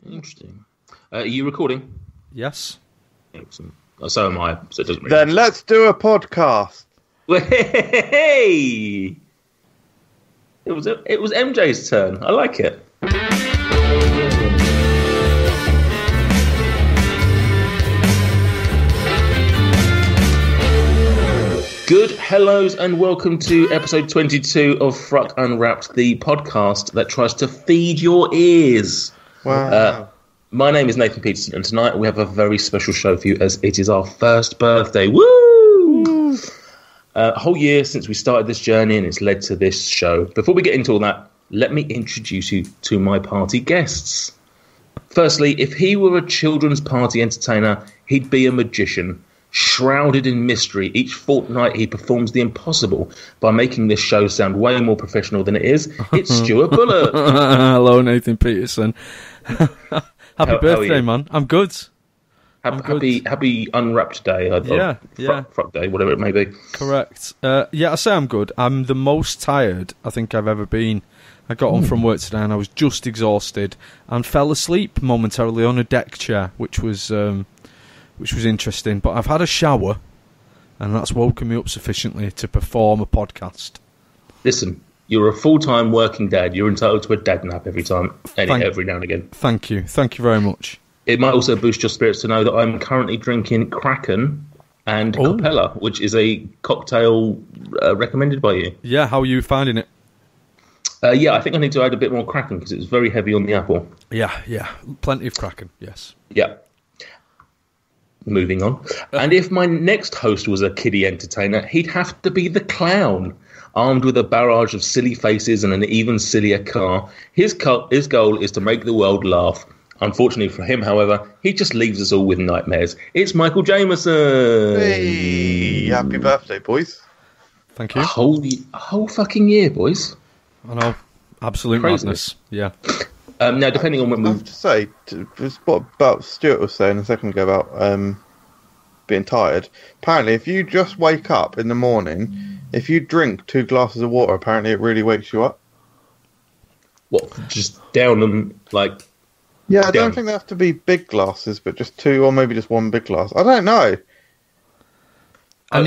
Interesting. Are you recording? Yes. Excellent. So am I. So it doesn't really Then let's do a podcast. Hey! It was MJ's turn. I like it. Good hellos and welcome to episode 22 of FRUK Unwrapped, the podcast that tries to feed your ears. Wow. My name is Nathan Peterson, and tonight we have a very special show for you as it is our first birthday. Woo! A whole year since we started this journey, and it's led to this show. Before we get into all that, let me introduce you to my party guests. Firstly, if he were a children's party entertainer, he'd be a magician. Shrouded in mystery, each fortnight he performs the impossible by making this show sound way more professional than it is. It's Stuart Bullock. Hello, Nathan Peterson. Happy birthday, man. I'm good. Happy Unwrapped Day. FRUK Day, whatever it may be. Correct. I say I'm good. I'm the most tired I think I've ever been. I got home from work today and I was just exhausted and fell asleep momentarily on a deck chair, which was interesting. But I've had a shower and that's woken me up sufficiently to perform a podcast. Listen, you're a full-time working dad. You're entitled to a dad nap every now and again. Thank you very much. It might also boost your spirits to know that I'm currently drinking Kraken and Capella, which is a cocktail recommended by you. Yeah, how are you finding it? I think I need to add a bit more Kraken because it's very heavy on the apple. Yeah, plenty of Kraken, yes. Yeah. Moving on. And if my next host was a kiddie entertainer, he'd have to be the clown. Armed with a barrage of silly faces and an even sillier car, his goal is to make the world laugh. Unfortunately for him, however, he just leaves us all with nightmares. It's Michael Jamieson. Hey, happy birthday, boys. Thank you. A whole fucking year, boys. I know. Absolute madness. Yeah. Now, depending on when we... I have to say, what about Stuart was saying a second ago about being tired. Apparently, if you just wake up in the morning, if you drink 2 glasses of water, apparently it really wakes you up. What, just down them, like... Yeah, I don't think they have to be big glasses, but just 2 or maybe just 1 big glass. I don't know. I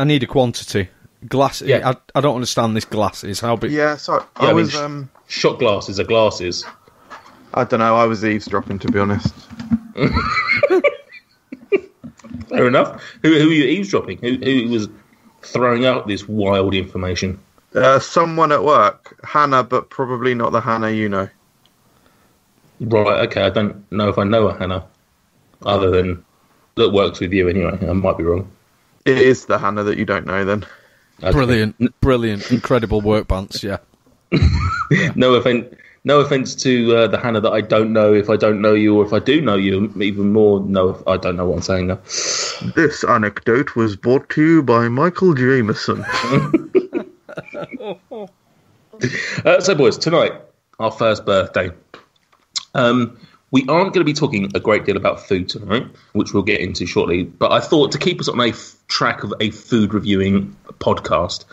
need a quantity. Glasses. Yeah. I don't understand this glasses. How big? Yeah, sorry. Shot glasses are glasses. I don't know. I was eavesdropping, to be honest. Fair enough. Who are you eavesdropping? Who was throwing out this wild information? Someone at work. Hannah, but probably not the Hannah you know. Right, okay. I don't know if I know a Hannah, other than that works with you anyway. I might be wrong. It is the Hannah that you don't know, then. Okay. Brilliant. Incredible work, Bants, yeah. No offense to the Hannah that I don't know if I don't know you, or if I do know you, even more, no, I don't know what I'm saying now. This anecdote was brought to you by Michael Jamieson. So, boys, tonight, our first birthday. We aren't going to be talking a great deal about food tonight, which we'll get into shortly, but I thought to keep us on a track of a food reviewing podcast,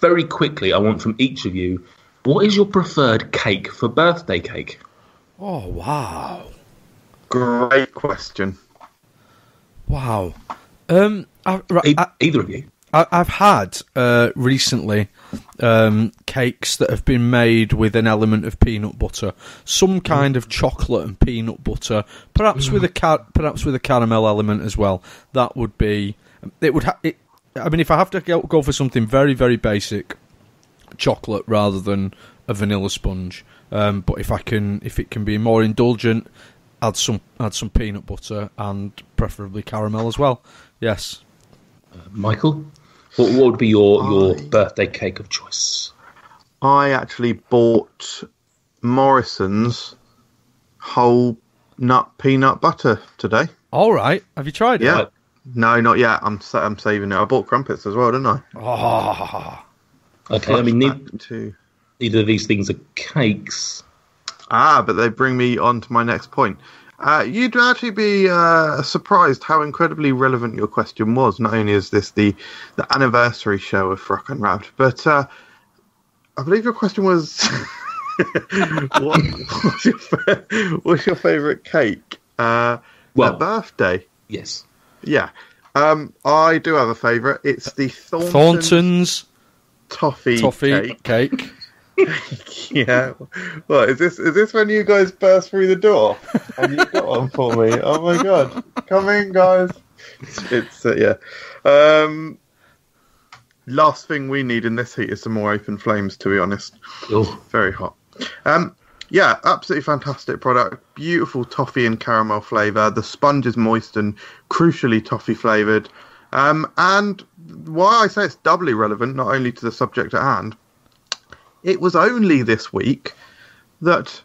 very quickly, I want from each of you, what is your preferred cake for birthday cake? Oh, wow. Great question. Wow. Either of you? I've had recently cakes that have been made with an element of peanut butter, some kind of chocolate and peanut butter, perhaps with a caramel element as well. That would be if I have to go for something very, very basic, chocolate rather than a vanilla sponge. But if it can be more indulgent, add some peanut butter and preferably caramel as well. Yes. Michael? What would be your birthday cake of choice? I actually bought Morrison's whole nut peanut butter today. All right. Have you tried it? Yeah. No, not yet. I'm saving it. I bought crumpets as well, didn't I? Oh. Okay, I mean, neither of these things are cakes. But they bring me on to my next point. You'd actually be surprised how incredibly relevant your question was. Not only is this the anniversary show of FRUK Unwrapped, but I believe your question was What's your favourite cake? Birthday? Yes. Yeah. I do have a favourite. It's the Thorntons Toffee cake. Yeah. What is this? Is this when you guys burst through the door and you got one for me? Oh my god! Come in, guys. It's yeah. Last thing we need in this heat is some more open flames. To be honest, very hot. Yeah, absolutely fantastic product. Beautiful toffee and caramel flavour. The sponge is moist and crucially toffee flavoured. And why I say it's doubly relevant, not only to the subject at hand, it was only this week that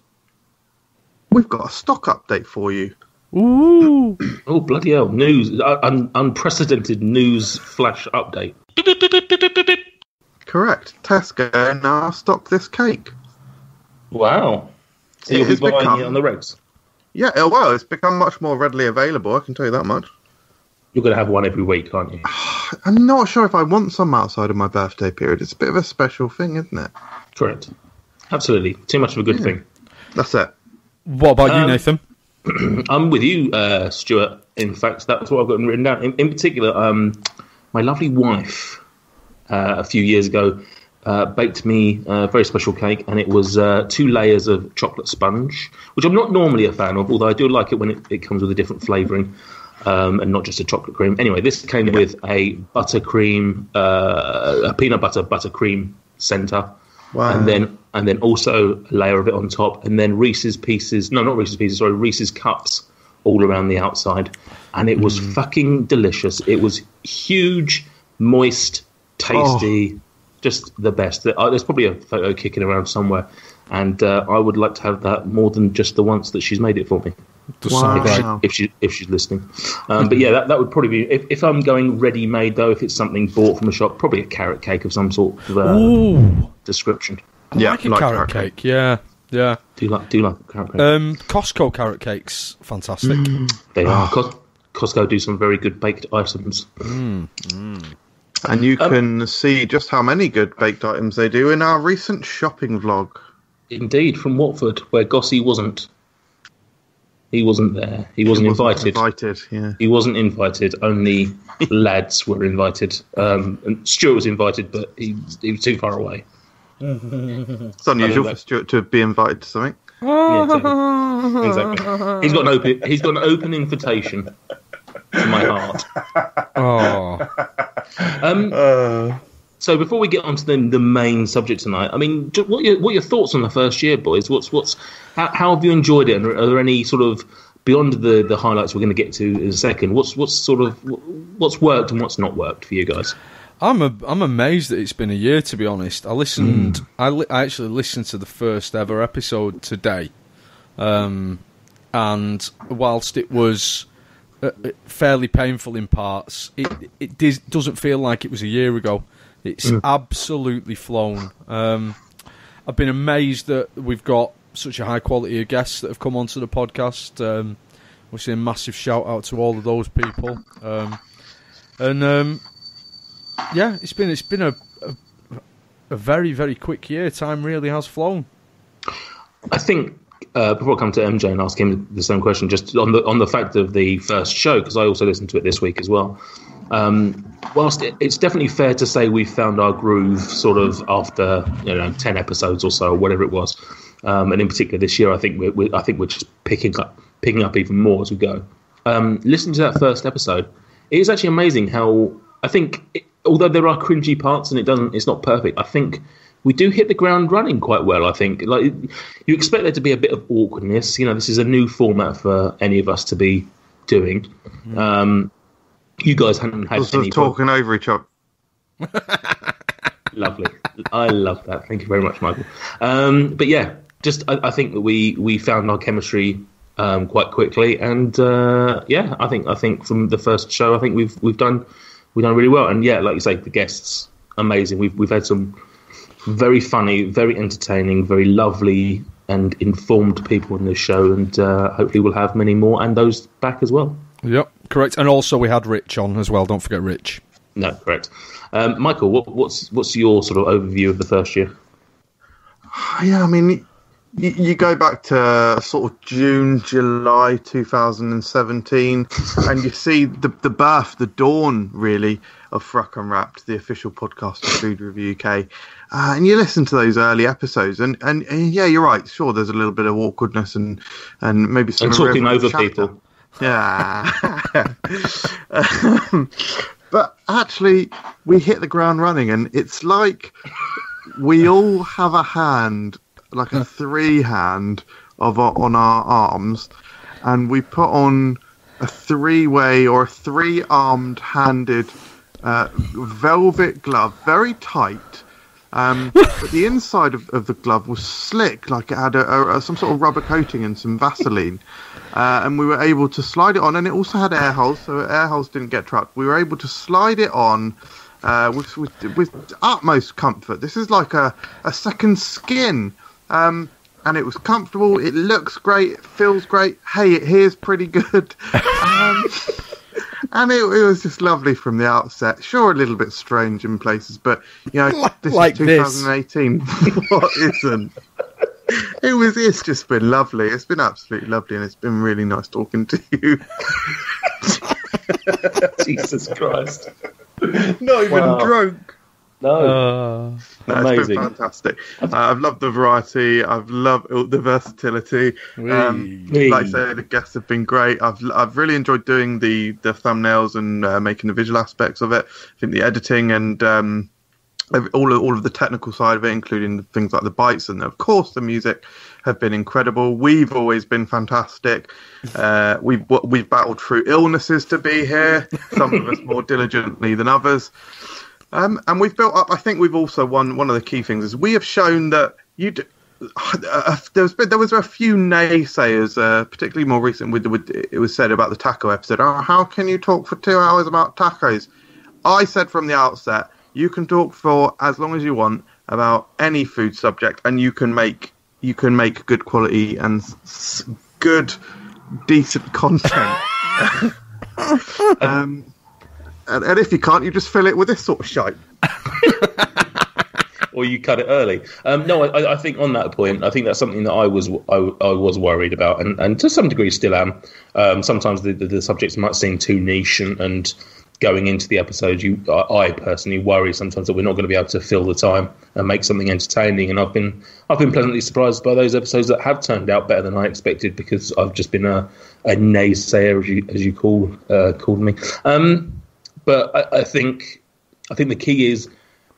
we've got a stock update for you. Ooh! Oh, bloody hell. News. Unprecedented news flash update. Correct. Tesco now stock this cake. Wow. So you'll be buying it on the regs? Yeah, well, it's become much more readily available, I can tell you that much. You're going to have one every week, aren't you? I'm not sure if I want some outside of my birthday period. It's a bit of a special thing, isn't it? Correct. Absolutely. Too much of a good thing. That's it. What about you, Nathan? I'm with you, Stuart. In fact, that's what I've got written down. In particular, my lovely wife, a few years ago, baked me a very special cake, and it was 2 layers of chocolate sponge, which I'm not normally a fan of, although I do like it when it comes with a different flavouring, and not just a chocolate cream. Anyway, this came with a buttercream, a peanut butter buttercream centre, and then also a layer of it on top, and then Reese's cups all around the outside, and it was fucking delicious. It was huge, moist, tasty. Just the best. There's probably a photo kicking around somewhere, and I would like to have that more than just the once that she's made it for me. If she's listening. But yeah, that would probably be if I'm going ready made though. If it's something bought from a shop, probably a carrot cake of some sort of description. I like a carrot cake. Yeah. Do you like a carrot cake? Costco carrot cakes, fantastic. They are. Costco do some very good baked items. And you can see just how many good baked items they do in our recent shopping vlog. Indeed, from Watford, where Gossie wasn't. He wasn't there. He wasn't invited. Yeah. He wasn't invited. Only lads were invited. And Stuart was invited, but he was too far away. It's unusual for Stuart to be invited to something. Yeah, exactly. He's got an open invitation to my heart. So before we get on to the main subject tonight, I mean, what are your thoughts on the first year, boys? How have you enjoyed it? And are there any sort of beyond the highlights we're going to get to in a second? What's worked and what's not worked for you guys? I'm amazed that it's been a year. To be honest, I listened. I actually listened to the first ever episode today, and whilst it was fairly painful in parts, it doesn't feel like it was a year ago. It's absolutely flown. I've been amazed that we've got such a high quality of guests that have come onto the podcast. Obviously, a massive shout out to all of those people. Yeah, it's been a very, very quick year. Time really has flown. I think before I come to MJ and ask him the same question, just on the fact of the first show, because I also listened to it this week as well. Whilst it's definitely fair to say we found our groove sort of after 10 episodes or so, or whatever it was, and in particular this year, I think we're just picking up even more as we go. Listening to that first episode, it is actually amazing how I think, although there are cringy parts and it's not perfect, I think we do hit the ground running quite well. I think like you expect there to be a bit of awkwardness. This is a new format for any of us to be doing. You guys hadn't had any talking over each other. Lovely. I love that. Thank you very much, Michael. But yeah, just I think that we found our chemistry quite quickly, and I think from the first show, I think we've done really well. And yeah, like you say, the guests amazing. We've had some very funny, very entertaining, very lovely and informed people in this show, and hopefully we'll have many more and those back as well. Yep, correct. And also we had Rich on as well. Don't forget Rich. No, correct. Michael, what's your sort of overview of the first year? Yeah, I mean, You go back to sort of June, July 2017, and you see the birth, the dawn, really, of FRUK Unwrapped, the official podcast of Food Review UK. And you listen to those early episodes, and yeah, you're right. Sure, there's a little bit of awkwardness and maybe some talking over chatter. people. Yeah. But actually, we hit the ground running, and it's like we all have a hand, like a three-hand on our arms, and we put on a three-way or a three-armed handed velvet glove, very tight. But the inside of the glove was slick, like it had some sort of rubber coating and some Vaseline. And we were able to slide it on, and it also had air holes, so air holes didn't get trapped. We were able to slide it on with utmost comfort. This is like a second skin. And it was comfortable, it looks great, it feels great, hey, it hears pretty good. And it was just lovely from the outset. Sure, a little bit strange in places, but, you know, this like is 2018. What isn't? It's just been lovely. It's been absolutely lovely, and it's been really nice talking to you. Jesus Christ. Not even drunk. No. No, Amazing. it's been fantastic. I've loved the variety. I've loved the versatility. Like I say, the guests have been great. I've really enjoyed doing the thumbnails and making the visual aspects of it. I think the editing and all of the technical side of it, including things like the bites and of course the music, have been incredible. We've always been fantastic. We've battled through illnesses to be here. Some of us more diligently than others. And we've built up. I think we've also won. One of the key things is we have shown that there was a few naysayers, particularly more recent. With it was said about the taco episode. Oh, how can you talk for 2 hours about tacos? I said from the outset, you can talk for as long as you want about any food subject, and you can make good quality and good, decent content. And if you can't, you just fill it with this sort of shite. Or you cut it early. No, I think on that point, I think that's something that I was worried about, and to some degree still am. Sometimes the subjects might seem too niche, and going into the episode, I personally worry sometimes that we're not going to be able to fill the time and make something entertaining. And I've been pleasantly surprised by those episodes that have turned out better than I expected, because I've just been a naysayer, as you called me. But I think the key is,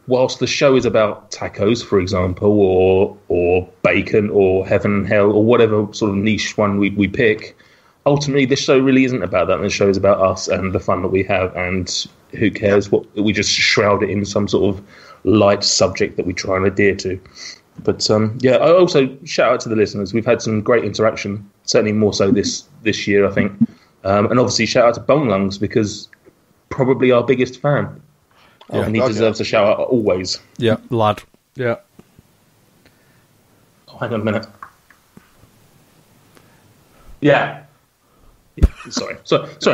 whilst the show is about tacos, for example, or bacon, or heaven and hell, or whatever sort of niche one we pick, ultimately this show really isn't about that. The show is about us and the fun that we have, and who cares what we just shroud it in some sort of light subject that we try and adhere to. But I also shout out to the listeners. We've had some great interaction, certainly more so this year, I think. And obviously shout out to Bone Lungs, because probably our biggest fan. Yeah, and he deserves a shout out always. Yeah, lad. Yeah. Oh, hang on a minute. Yeah. Sorry,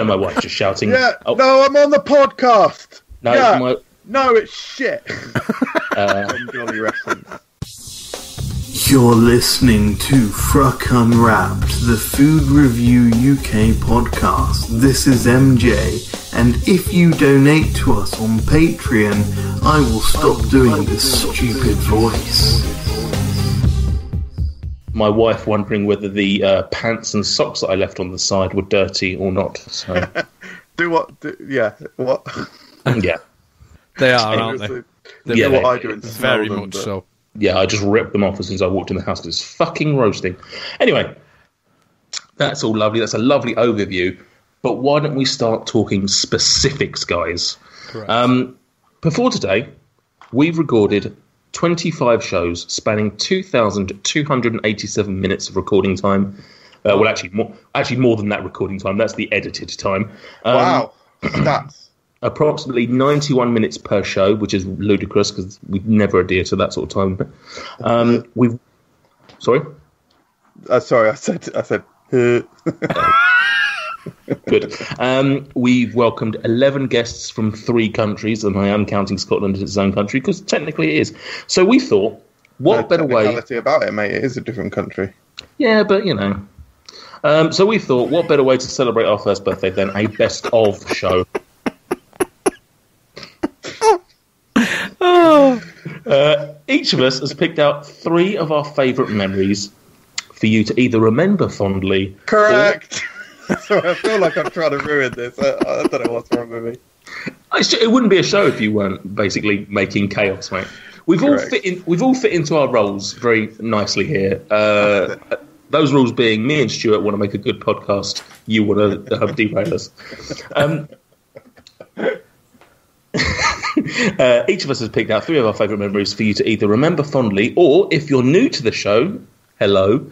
my wife just shouting. Yeah, no, I'm on the podcast. No, yeah. No, it's shit. Jolly reference. You're listening to FRUK Unwrapped, the Food Review UK podcast. This is MJ, and if you donate to us on Patreon, I will stop doing this stupid voice. My wife wondering whether the pants and socks that I left on the side were dirty or not. So. What? Yeah. They are, aren't they? They what I do and very them, much but... so. Yeah, I just ripped them off as soon as I walked in the house because it's fucking roasting. Anyway, that's all lovely. That's a lovely overview. But why don't we start talking specifics, guys? Correct. Before today, we've recorded 25 shows spanning 2,287 minutes of recording time. Well, actually more than that recording time. That's the edited time. Wow, stats. Approximately 91 minutes per show, which is ludicrous because we never adhere to that sort of time. Sorry? Sorry, I said. Good. We've welcomed 11 guests from 3 countries, and I am counting Scotland as its own country because technically it is. So we thought What better way? About it, mate. It is a different country. Yeah, but you know. So we thought, what better way to celebrate our first birthday than a best of show? Each of us has picked out 3 of our favourite memories for you to either remember fondly. Correct. Sorry, I feel like I'm trying to ruin this. I don't know what's wrong with me. It wouldn't be a show if you weren't basically making chaos, mate. We've all fit into our roles very nicely here. Those rules being, me and Stuart want to make a good podcast. You want to derail us. Each of us has picked out 3 of our favourite memories for you to either remember fondly, or if you're new to the show, hello,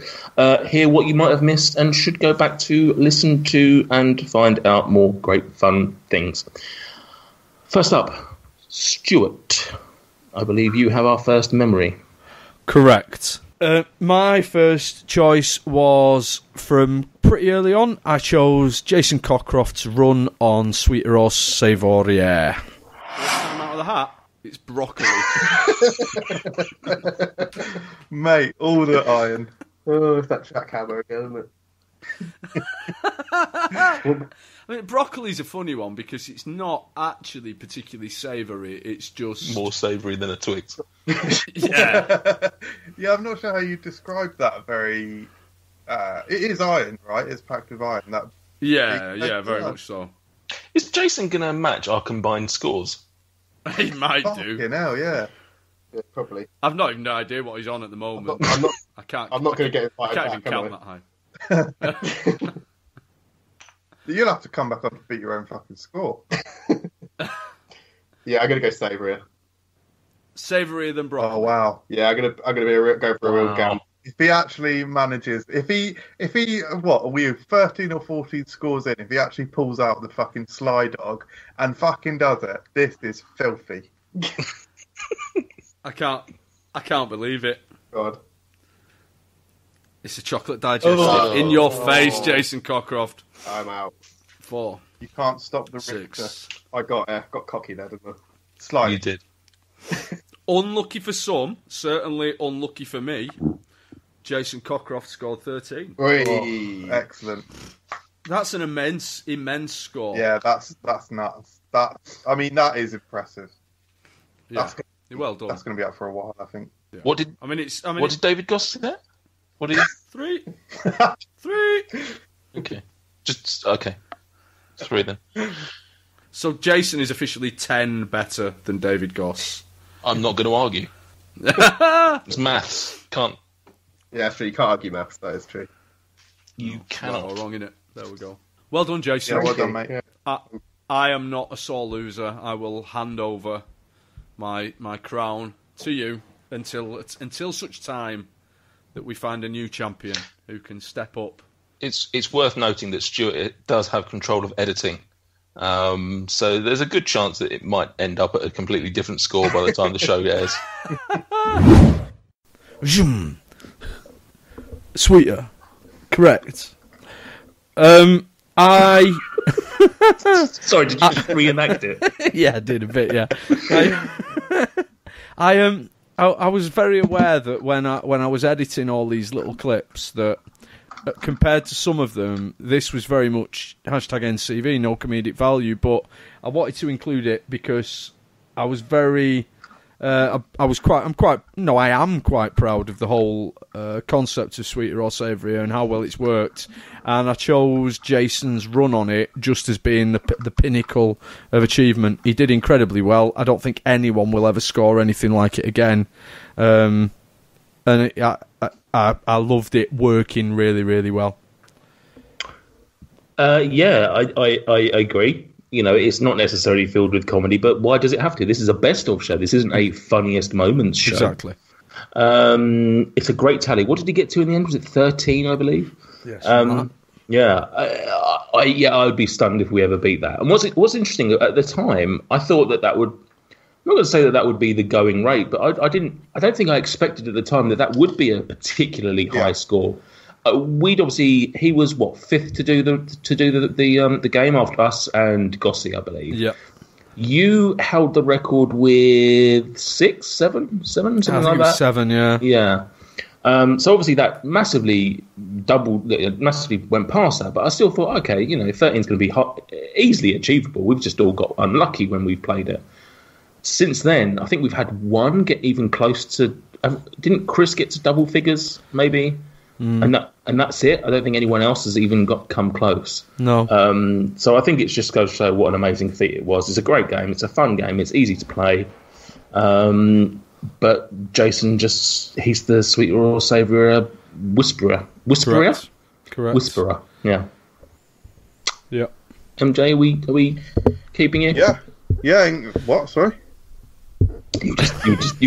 hear what you might have missed and should go back to listen to and find out more great fun things. First up, Stuart. I believe you have our first memory. Correct. My first choice was from pretty early on. I chose Jason Cockcroft's run on Sweeter or Savourier. What's coming out of the hat? It's broccoli. Mate, all the iron. Oh, it's that jackhammer again, isn't it? I mean, broccoli's a funny one because it's not actually particularly savoury. It's just More savoury than a Twix. yeah. Yeah, I'm not sure how you describe that very... it is iron, right? It's packed with iron. Yeah, very much so. Is Jason going to match our combined scores? He might do. Fucking hell, yeah. Yeah, probably. I've not even no idea what he's on at the moment. I'm not I can't. I'm not going to get I invited can't even back, count am that high. You'll have to come back on to beat your own fucking score. Yeah, I'm going to go savoury. Savourier than broccoli. Oh, wow. Yeah, I'm going to go for a real gamble. If he actually manages, if he, what are we 13 or 14 scores in? If he actually pulls out the fucking Sly Dog and fucking does it, this is filthy. I can't believe it. God. It's a chocolate digestive in your face, Jason Cockcroft. I'm out. 4. You can't stop the 6. I got cocky there, didn't I? Slightly. You did. Unlucky for some, certainly unlucky for me. Jason Cockcroft scored 13. Oh, excellent. That's an immense score. Yeah, that's nuts. That is impressive. Yeah. Well done. That's going to be out for a while, I think. Yeah. What did David Goss say there? What did he? 3. Okay. Okay. 3 then. So Jason is officially 10 better than David Goss. I'm not going to argue. It's maths. Can't. Yeah, true. You can't argue maths. That is true. You cannot. Not wrong in it. There we go. Well done, Jason. Yeah, well done, mate. Yeah. I am not a sore loser. I will hand over my crown to you until such time that we find a new champion who can step up. It's worth noting that Stuart does have control of editing. So there's a good chance that it might end up at a completely different score by the time the show airs. Sweeter. Correct. Sorry, did you just reenact it? Yeah, I did a bit, yeah. I was very aware that when I was editing all these little clips that compared to some of them, this was very much #NCV, no comedic value, but I wanted to include it because I was very I am quite proud of the whole concept of Sweeter or Savoury and how well it's worked, and I chose Jason's run on it just as being the pinnacle of achievement. He did incredibly well. I don't think anyone will ever score anything like it again, and I loved it working really, really well. Yeah, I agree. You know, it's not necessarily filled with comedy, but why does it have to? This is a best of show. This isn't a funniest moments show. Exactly. It's a great tally. What did he get to in the end? Was it 13, I believe? Yes. Yeah, I would be stunned if we ever beat that. And what's interesting at the time, I thought that would. I'm not going to say that would be the going rate, but I don't think I expected at the time that would be a particularly high score. He was 5th to do the game after us and Gossi, I believe. Yeah. You held the record with 6, 7, something I think like it was that. 7, yeah. Yeah. So obviously that massively went past that, but I still thought, okay, 13 is going to be easily achievable. We've just all got unlucky when we've played it. Since then, I think we've had one get even close to. Didn't Chris get to double figures? Maybe, and that's it. I don't think anyone else has even come close. No. So I think it just goes to show what an amazing feat it was. It's a great game. It's a fun game. It's easy to play. But Jason he's the sweet or savoury whisperer. Correct. Whisperer, yeah. Yeah. MJ, are we keeping you? Yeah. Yeah. What? Sorry. You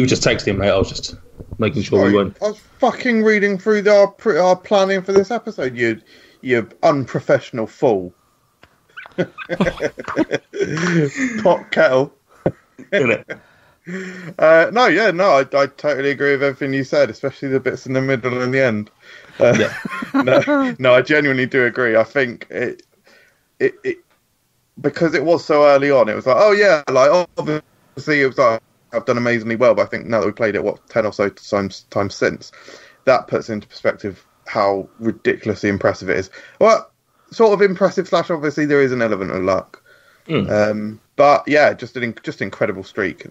were just texting, mate. I was just making sure we weren't. I was fucking reading through our planning for this episode. You unprofessional fool. Pot kettle. I totally agree with everything you said, especially the bits in the middle and the end. No, I genuinely do agree. I think it because it was so early on, it was like, oh yeah, like obviously it was like I've done amazingly well, but I think now that we played it 10 or so times since, that puts into perspective how ridiculously impressive it is. Well, sort of impressive / obviously there is an element of luck. But yeah, just an incredible streak.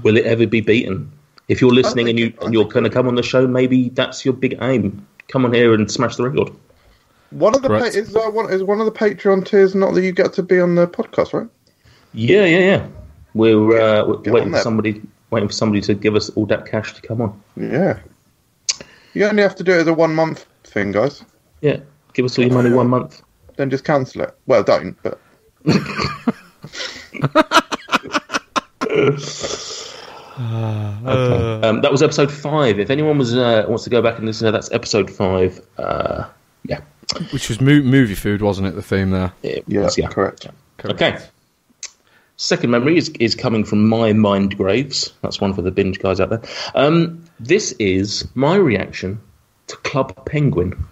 Will it ever be beaten? If you're listening and you're going to come on the show, maybe that's your big aim. Come on here and smash the record. One of the is one of the Patreon tiers not that you get to be on the podcast, right? Yeah. We're waiting for somebody to give us all that cash to come on. Yeah. You only have to do it as a 1 month thing, guys. Yeah, give us all your money 1 month. Then just cancel it. Well, don't, but. Okay. That was episode 5. If anyone wants to go back and listen to that, that's episode 5. Yeah. Which was movie food, wasn't it, the theme there? Yeah, correct. Okay. Second memory is coming from my mind graves. That's one for the binge guys out there. This is my reaction to Club Penguin.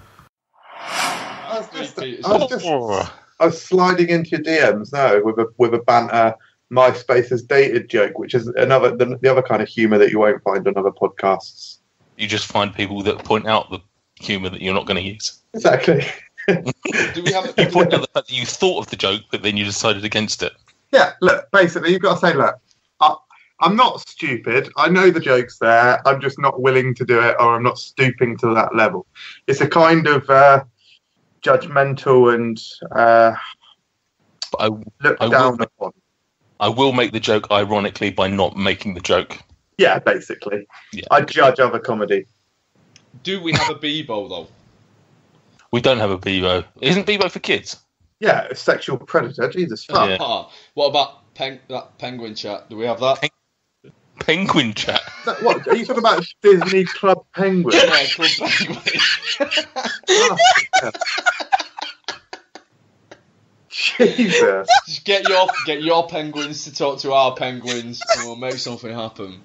I was sliding into your DMs now with a banter MySpace has dated joke, which is the other kind of humour that you won't find on other podcasts. You just find people that point out the humour that you're not going to use. Exactly. Do we have you point out the fact that you thought of the joke, but then you decided against it? Yeah, look, basically, you've got to say, look, I'm not stupid. I know the joke's there. I'm just not willing to do it, or I'm not stooping to that level. It's a kind of judgmental and look down upon. I will make the joke ironically by not making the joke. Yeah, basically. Yeah. I judge other comedy. Do we have a Bebo, though? We don't have a Bebo. Isn't Bebo for kids? Yeah, a sexual predator. Jesus fuck. Yeah. What about that penguin chat? Do we have that? Penguin chat? What? Are you talking about Disney Club Penguin? Yeah, Club Penguin. Jesus. Just get your penguins to talk to our penguins and we'll make something happen.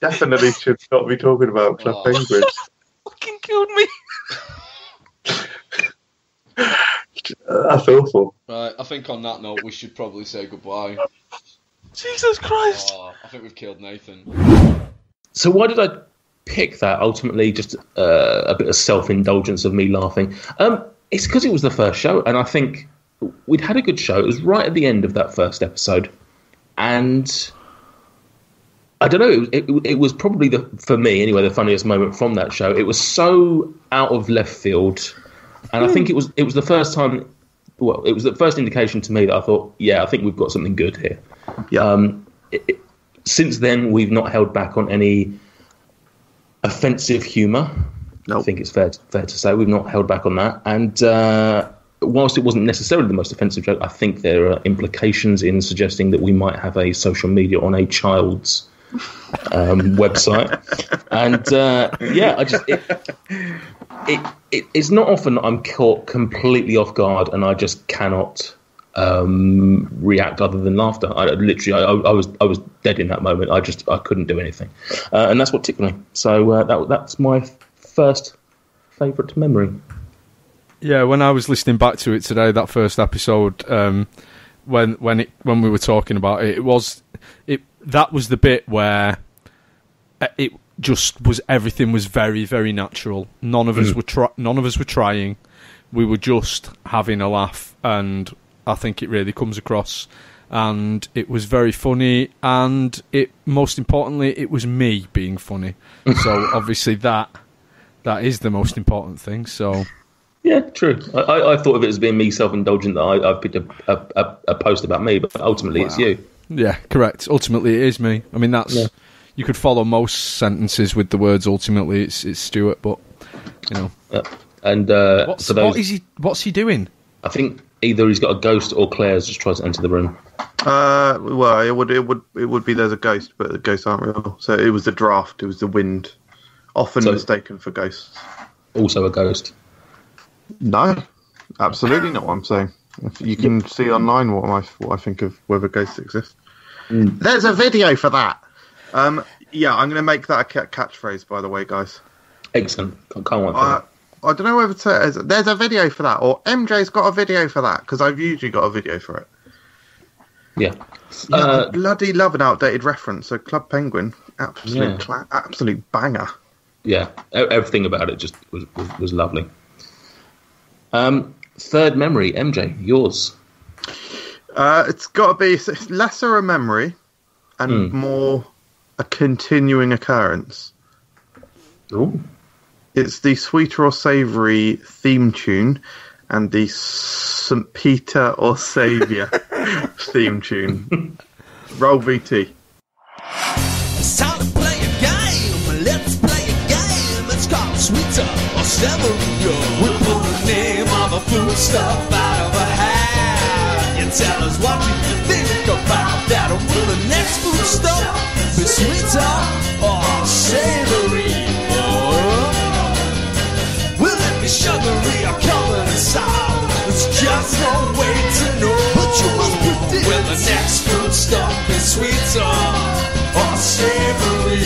Definitely should not be talking about Club Penguin. Fucking killed me. That's awful. Right, I think on that note we should probably say goodbye. Jesus Christ. I think we've killed Nathan. So why did I pick that? Ultimately, just a bit of self-indulgence of me laughing. It's because it was the first show, and I think we'd had a good show. It was right at the end of that first episode, and I don't know. It was probably for me anyway the funniest moment from that show. It was so out of left field, and I think it was the first time. Well, it was the first indication to me that I thought, yeah, I think we've got something good here. Yeah. Since then, we've not held back on any offensive humour. Nope. I think it's fair to say we've not held back on that. And whilst it wasn't necessarily the most offensive joke, I think there are implications in suggesting that we might have a social media on a child's website. And it's not often that I'm caught completely off guard and I just cannot react other than laughter. I was dead in that moment. I couldn't do anything, and that's what tickled me. So that's my first favourite memory. Yeah, when I was listening back to it today, that first episode, when we were talking about it, that was the bit where it just was, everything was very, very natural. None of us were trying. We were just having a laugh, and I think it really comes across. And it was very funny, and most importantly, it was me being funny. So obviously that is the most important thing. So yeah, true. I thought of it as being me self-indulgent, that I picked a post about me, but ultimately it's you. Yeah, correct. Ultimately it is me. I mean, you could follow most sentences with the words ultimately it's Stuart, but and what's he doing? I think either he's got a ghost or Claire's just tried to enter the room. Well, it would be there's a ghost, but the ghosts aren't real. So it was the draft. It was the wind, often mistaken for ghosts. Also a ghost. No, absolutely not what I'm saying. If you can see online what I think of whether ghosts exist. There's a video for that. Yeah, I'm going to make that a catchphrase, by the way, guys. Excellent. Can't wait for that. I don't know whether to say there's a video for that, or MJ's got a video for that, because I've usually got a video for it. Yeah. I bloody love an outdated reference. So Club Penguin, absolute banger. Yeah, everything about it just was lovely. Third memory, MJ, yours. It's got to be lesser a memory and more a continuing occurrence. Ooh. It's the Sweeter or Savoury theme tune and the St. Peter or Saviour theme tune. Roll VT. It's time to play a game. Let's play a game. It's called Sweeter or Savoury. We pull the name of a foodstuff out of a hat. You tell us what you think about that. Will the next foodstuff be sweeter or savoury? Will it be sugary or covered in salt? It's just no way to know. But you must predict. Will the next foodstuff be sweeter or savoury?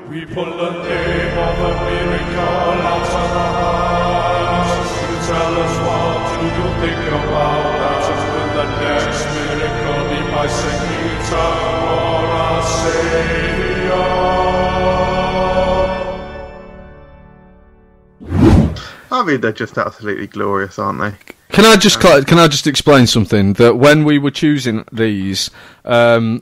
We pull the name of a miracle out of our hearts. Tell us what do you think about that? Will the next miracle be by St. Peter or our Saviour? I mean, they're just absolutely glorious, aren't they? Can I just explain something? That when we were choosing these, I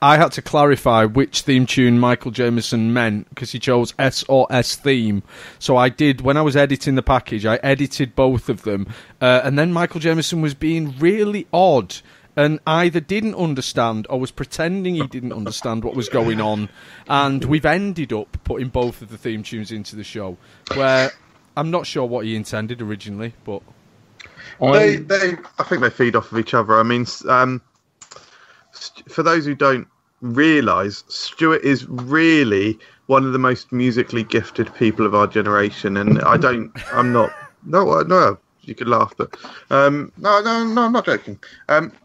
had to clarify which theme tune Michael Jameson meant, because he chose SOS theme. So I did, when I was editing the package, I edited both of them, and then Michael Jameson was being really odd and either didn't understand or was pretending he didn't understand what was going on, and we've ended up putting both of the theme tunes into the show, where I'm not sure what he intended originally, but I think they feed off of each other. I mean, for those who don't realise, Stuart is really one of the most musically gifted people of our generation, and no, you could laugh, but no, I'm not joking.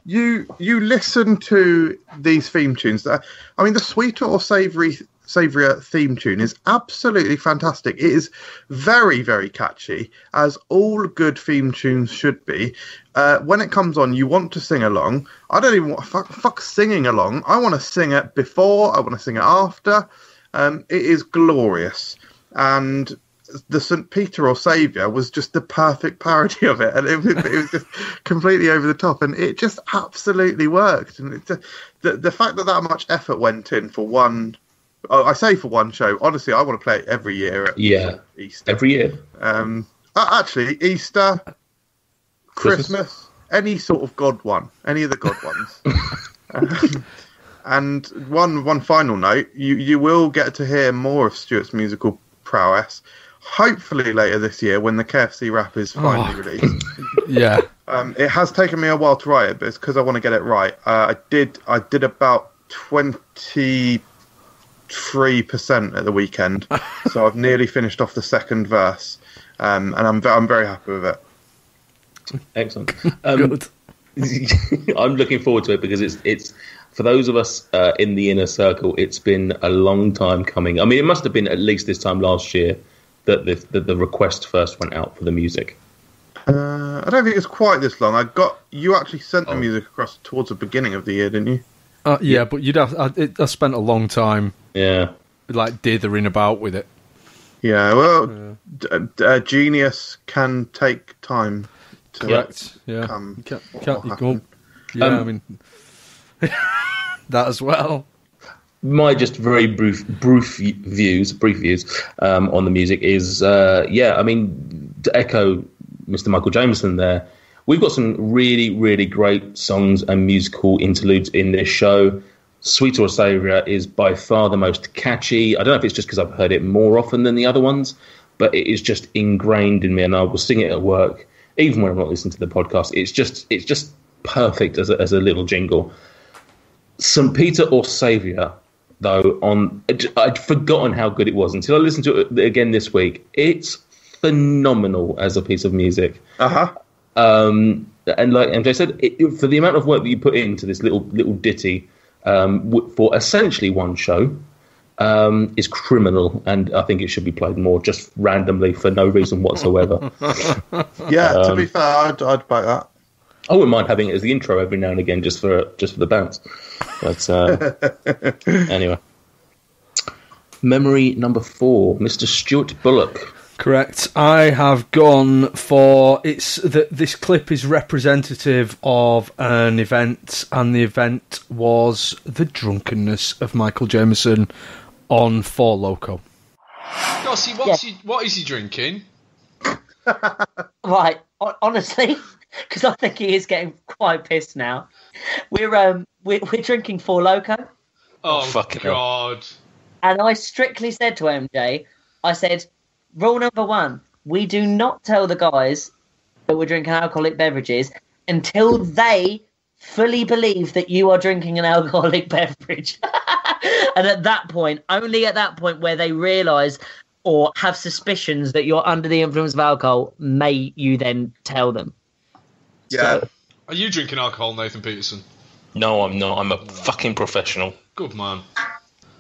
You listen to these theme tunes. I mean, the Sweeter or Savoury theme tune is absolutely fantastic. It is very, very catchy, as all good theme tunes should be. When it comes on, you want to sing along. I don't even want fuck singing along. I want to sing it before. I want to sing it after. It is glorious, and the St. Peter or Saviour was just the perfect parody of it, and it was just completely over the top, and it just absolutely worked. And the fact that much effort went in for one. Oh, I say for one show. Honestly, I want to play it every year. At Easter. Every year. Actually, Easter, Christmas, any sort of God one, any of the God ones. And one final note: you will get to hear more of Stuart's musical prowess. Hopefully later this year, when the KFC rap is finally released. Yeah. It has taken me a while to write it, but it's because I want to get it right. I did about 23% at the weekend, so I've nearly finished off the second verse, and I'm very happy with it. Excellent. Good. I'm looking forward to it, because it's for those of us in the inner circle. It's been a long time coming. I mean, it must have been at least this time last year that the request first went out for the music? I don't think it's quite this long. You actually sent the music across towards the beginning of the year, didn't you? Yeah, but I spent a long time. Yeah, like dithering about with it. Yeah, well, genius can take time to Correct. Yeah. come. I mean, that as well. My just very brief views on the music is, I mean, to echo Mr. Michael Jameson there, we've got some really, really great songs and musical interludes in this show. Sweet or Saviour is by far the most catchy. I don't know if it's just because I've heard it more often than the other ones, but it is just ingrained in me, and I will sing it at work, even when I'm not listening to the podcast. It's just perfect as a little jingle. St. Peter or Saviour, though, I'd forgotten how good it was until I listened to it again this week. It's phenomenal as a piece of music. And like MJ said, for the amount of work that you put into this little ditty for essentially one show, is criminal, and I think it should be played more, just randomly for no reason whatsoever. To be fair, I'd back that. I wouldn't mind having it as the intro every now and again, just for the bounce. But anyway, memory number 4, Mr. Stuart Bullock. Correct. I have gone for this clip is representative of an event, and the event was the drunkenness of Michael Jameson on 4 Loko. Gossie, what is he drinking? Right, honestly, because I think he is getting quite pissed now. We're drinking 4 Loko. Oh, fucking God. And I strictly said to MJ, I said, rule number 1, we do not tell the guys that we're drinking alcoholic beverages until they fully believe that you are drinking an alcoholic beverage. And at that point, only at that point where they realise or have suspicions that you're under the influence of alcohol, may you then tell them. Yeah. So, Are you drinking alcohol, Nathan Peterson? No, I'm not. I'm a fucking professional. Good man.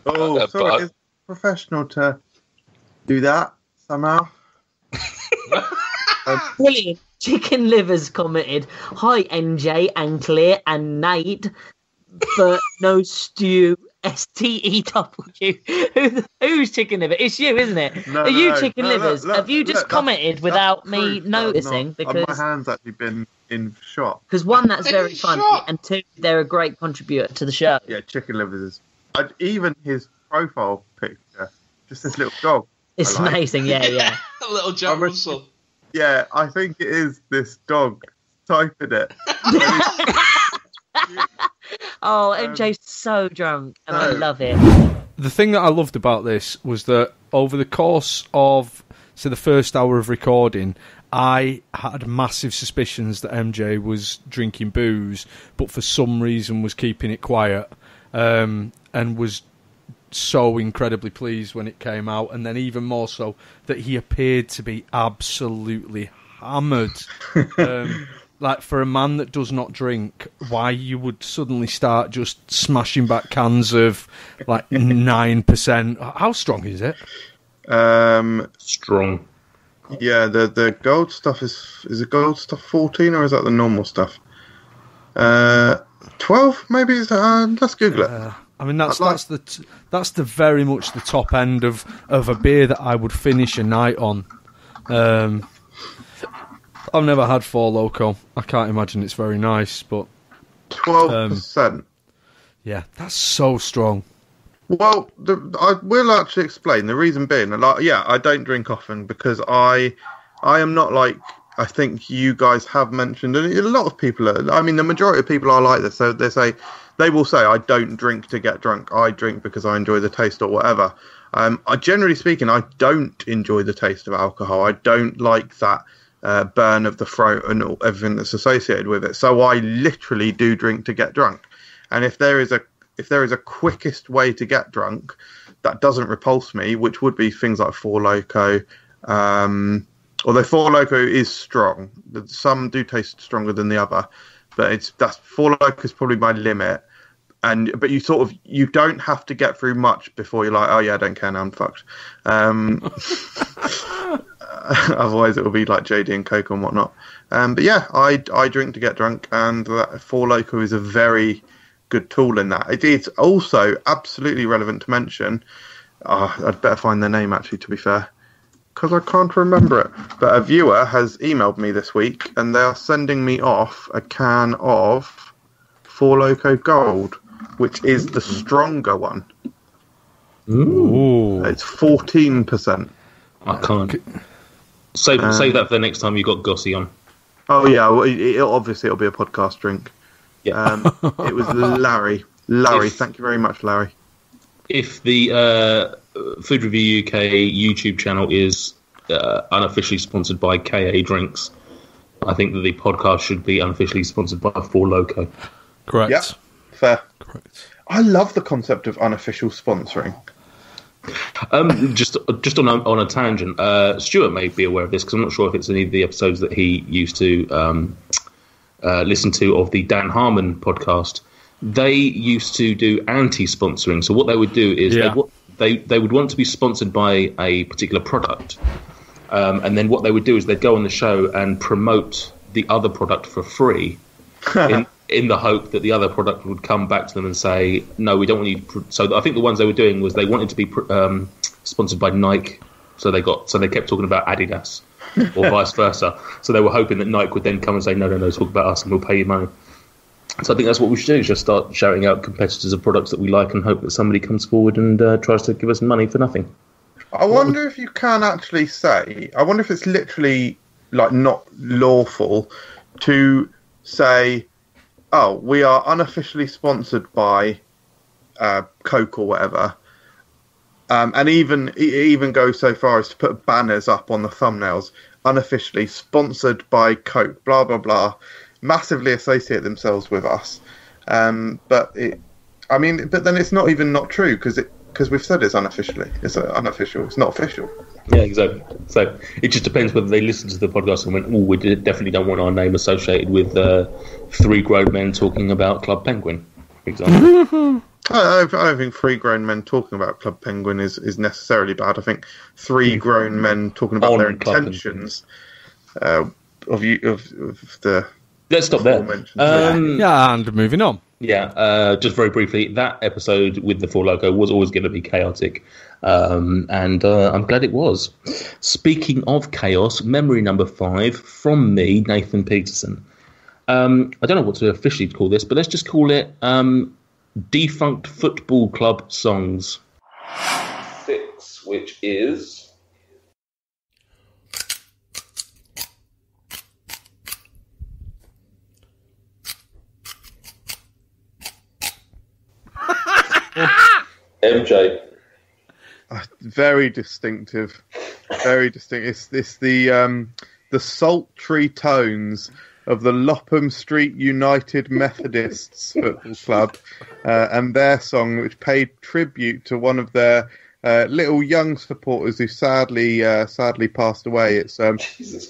Oh, sorry, it's professional to do that somehow. Brilliant. Chicken Livers commented, "Hi NJ and Claire and Nate, but no stew. STEW. Who's Chicken Liver? It's you, isn't it? Are you Chicken Livers? Have you just commented without me noticing? Because my hand's actually been in shot. Because 1, that's very funny, and 2, they're a great contributor to the show. Yeah, Chicken Livers is. Even his profile picture, just this little dog. It's amazing, yeah. A little Jack Russell. Yeah, I think it is this dog typing it. Oh, MJ's so drunk, and I love it. The thing that I loved about this was that over the course of, the first hour of recording, I had massive suspicions that MJ was drinking booze, but for some reason was keeping it quiet, and was so incredibly pleased when it came out, and then even more so that he appeared to be absolutely hammered. Like, for a man that does not drink, why you would suddenly start just smashing back cans of, like, 9%. How strong is it? Strong. Yeah, the gold stuff is it gold stuff 14, or is that the normal stuff? 12, maybe? Let's Google it. I mean, that's the very much the top end of a beer that I would finish a night on. I've never had 4 Loko. I can't imagine it's very nice, but 12%. Yeah, that's so strong. Well, I will actually explain. The reason being, I don't drink often because I am not like I think you guys have mentioned, and a lot of people are. I mean, the majority of people are like this. So they will say, I don't drink to get drunk. I drink because I enjoy the taste or whatever. Generally speaking, I don't enjoy the taste of alcohol. I don't like that burn of the throat and everything that's associated with it. So I literally do drink to get drunk. And if there is a quickest way to get drunk that doesn't repulse me, which would be things like 4 Loko, although 4 Loko is strong. Some do taste stronger than the other, but that's 4 Loko is probably my limit. But you don't have to get through much before you're like, oh yeah, I don't care now, I'm fucked. Otherwise, it will be like JD and Coke and whatnot. But yeah, I drink to get drunk, and that 4 Loko is a very good tool in that. It is also absolutely relevant to mention. I'd better find their name, actually, to be fair, because I can't remember it. But a viewer has emailed me this week, and they are sending me off a can of 4 Loko Gold, which is the stronger one. Ooh. It's 14%. I can't. Save that for the next time you got Gossy on. Oh yeah, well, it'll be a podcast drink. Yeah. It was Larry. Thank you very much, Larry. If the Food Review UK YouTube channel is unofficially sponsored by KA Drinks, I think that the podcast should be unofficially sponsored by 4 Loko. Correct. Yep. Fair. Correct. I love the concept of unofficial sponsoring. Just on a tangent, Stuart may be aware of this because I'm not sure if it's any of the episodes that he used to listen to of the Dan Harmon podcast. They used to do anti-sponsoring. So what they would do is they would want to be sponsored by a particular product, and then what they would do is they'd go on the show and promote the other product for free. In the hope that the other product would come back to them and say, no, we don't want you. So I think the ones they were doing was they wanted to be sponsored by Nike, so they kept talking about Adidas, or vice versa. So they were hoping that Nike would then come and say, no, talk about us and we'll pay you money. So I think that's what we should do, is just start shouting out competitors of products that we like and hope that somebody comes forward and tries to give us money for nothing. I wonder if you can actually say, I wonder if it's literally like not lawful to say, oh, we are unofficially sponsored by Coke or whatever, and even go so far as to put banners up on the thumbnails, unofficially sponsored by Coke, blah blah blah, massively associate themselves with us. But then it's not even not true because we've said it's unofficially. It's unofficial. It's not official. Yeah, exactly. So it just depends whether they listen to the podcast and went, oh, we definitely don't want our name associated with 3 grown men talking about Club Penguin, for example. I don't think 3 grown men talking about Club Penguin is necessarily bad. I think 3 grown men talking about their intentions of the... Let's stop there. And moving on. Yeah, just very briefly, that episode with the 4 Loko was always going to be chaotic, and I'm glad it was. Speaking of chaos, memory number 5 from me, Nathan Peterson. I don't know what to officially call this, but let's just call it Defunct Football Club Songs. 6, which is... MJ. Very distinctive. Very distinct. It's the sultry tones of the Lopham Street United Methodists Football Club and their song, which paid tribute to one of their little young supporters who sadly passed away. It's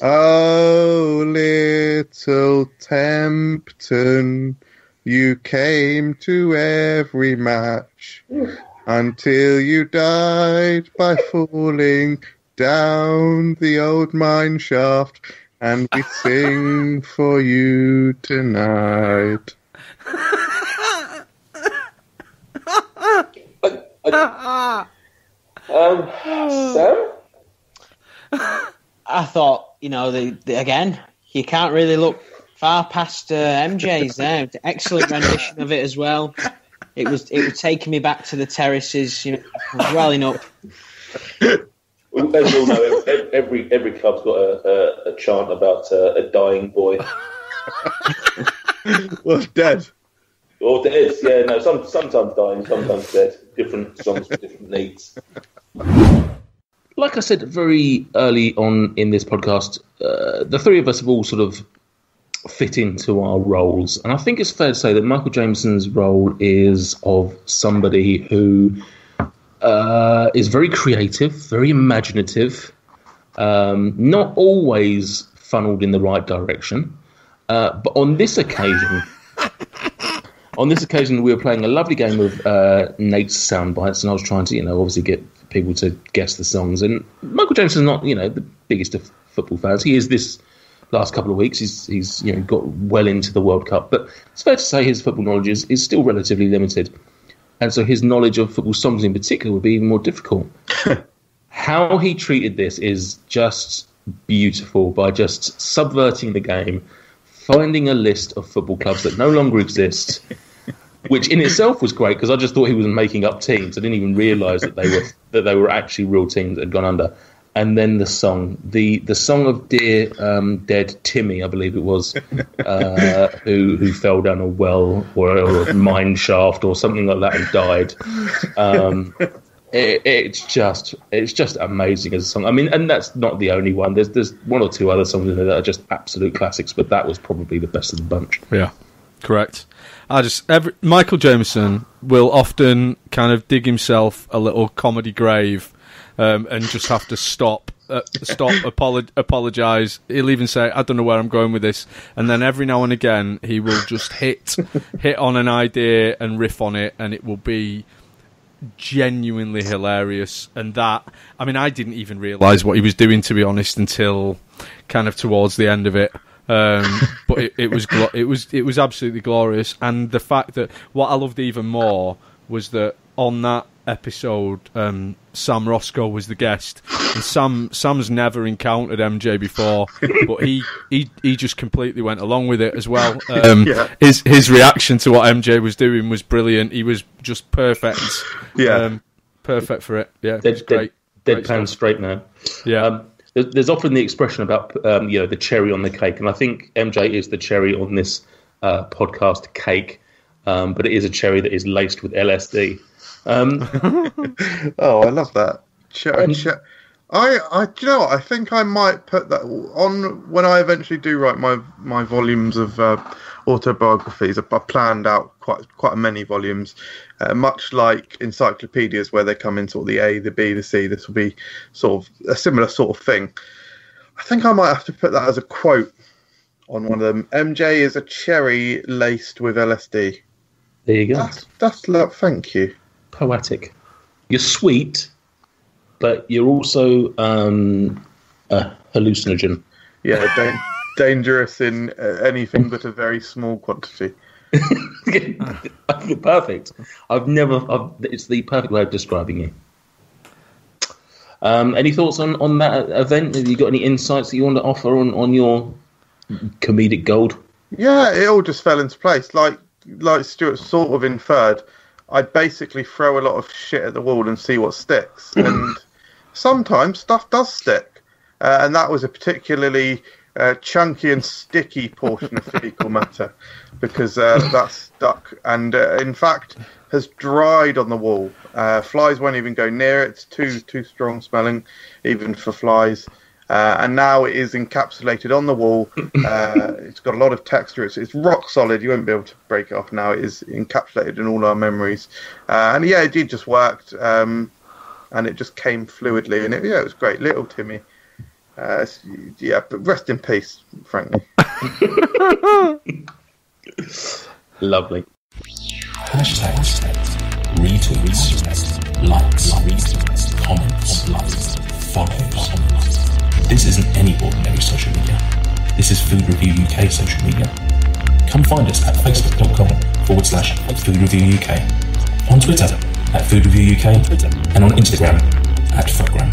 Oh, little Tempton, you came to every match until you died by falling down the old mine shaft, and we sing for you tonight. Sam? I thought, again, you can't really look far past MJ's there. Excellent rendition of it as well. It was taking me back to the terraces, welling up. As we all know, every club's got a chant about a dying boy. Well, dead. Or dead, yeah. No, sometimes dying, sometimes dead. Different songs for different needs. Like I said very early on in this podcast, the 3 of us have all sort of fit into our roles, and I think it's fair to say that Michael Jameson's role is of somebody who is very creative, very imaginative, not always funneled in the right direction, but on this occasion we were playing a lovely game of Nate's sound bites, and I was trying to obviously get people to guess the songs, and Michael Jameson's not biggest of football fans. He is this last couple of weeks. He's got well into the World Cup, but it's fair to say his football knowledge is still relatively limited, and so his knowledge of football songs in particular would be even more difficult. How he treated this is just beautiful, by just subverting the game, finding a list of football clubs that no longer exist, which in itself was great because I just thought he was making up teams. I didn't even realise that they were actually real teams that had gone under. And then the song of Dear Dead Timmy, I believe it was, who fell down a well or a mine shaft or something like that and died. It's just amazing as a song. I mean, and that's not the only one. There's one or two other songs in there that are just absolute classics, but that was probably the best of the bunch. Yeah, correct. Michael Jameson will often kind of dig himself a little comedy grave. And just have to stop, apologise. He'll even say, I don't know where I'm going with this. And then every now and again, he will just hit on an idea and riff on it, and it will be genuinely hilarious. And that, I mean, I didn't even realise what he was doing, to be honest, until kind of towards the end of it. But it was absolutely glorious. And the fact that what I loved even more was that on that episode, Sam Roscoe was the guest, and Sam's never encountered MJ before, but he just completely went along with it as well. His reaction to what MJ was doing was brilliant. He was just perfect. Perfect for it. Yeah, deadpan straight now. Yeah. There's often the expression about the cherry on the cake, and I think MJ is the cherry on this podcast cake, but it is a cherry that is laced with LSD. Oh, I love that. I do you know what? I think I might put that on when I eventually do write my volumes of autobiographies. I planned out quite many volumes, much like encyclopedias where they come in sort of the A, the B, the C. This will be sort of a similar sort of thing. I think I might have to put that as a quote on one of them. MJ is a cherry laced with LSD. There you go. That's love. Thank you. Poetic. You're sweet, but you're also a hallucinogen. Yeah, dangerous in anything but a very small quantity. Perfect. It's the perfect way of describing you. Any thoughts on that event? Have you got any insights that you want to offer on your comedic gold? Yeah, it all just fell into place. Like Stuart sort of inferred, I'd basically throw a lot of shit at the wall and see what sticks. And sometimes stuff does stick. And that was a particularly chunky and sticky portion of fecal matter, because that stuck and, in fact, has dried on the wall. Flies won't even go near it. It's too strong smelling, even for flies. And now it is encapsulated on the wall. It's got a lot of texture. It's rock solid. You won't be able to break it off now. It is encapsulated in all our memories. And yeah, it did just worked. And it just came fluidly. And it was great. Little Timmy. But rest in peace, frankly. Lovely. Hashtags, retweets, likes, comments, follows. This isn't any ordinary social media. This is Food Review UK social media. Come find us at facebook.com/Food Review UK, on Twitter at Food Review UK, and on Instagram at FRUKgram.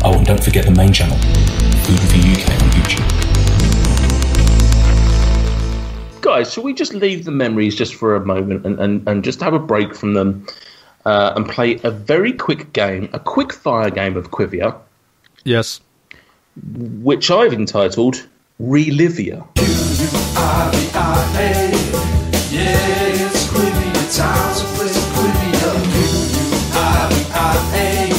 Oh, and don't forget the main channel, Food Review UK on YouTube. Guys, shall we just leave the memories just for a moment and just have a break from them and play a very quick game, a quick fire game of Quivia? Yes. Which I've entitled Relivia. Q-U-I-V-I-A. Yeah, it's Quivia time, so play some Quivia. Q-U-I-V-I-A.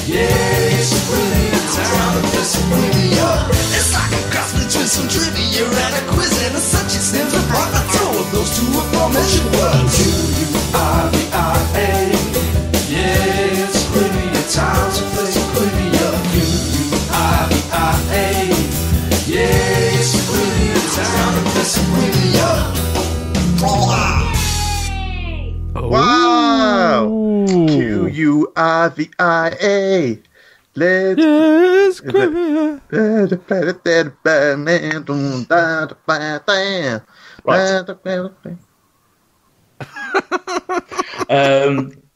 Yeah, it's Quivia time, so play some Quivia. It's like a cross between some trivia and a quiz and a such extends a portmanteau of those two aforementioned words. Q-U-I-V-I-A. Yeah, it's Quivia time, so play some Quivia. Q-U-I-V-I-A. Yeah, it's Quivia time, so play some Quivia. Wow! Q-U-I-V-I-A. Let's Yes,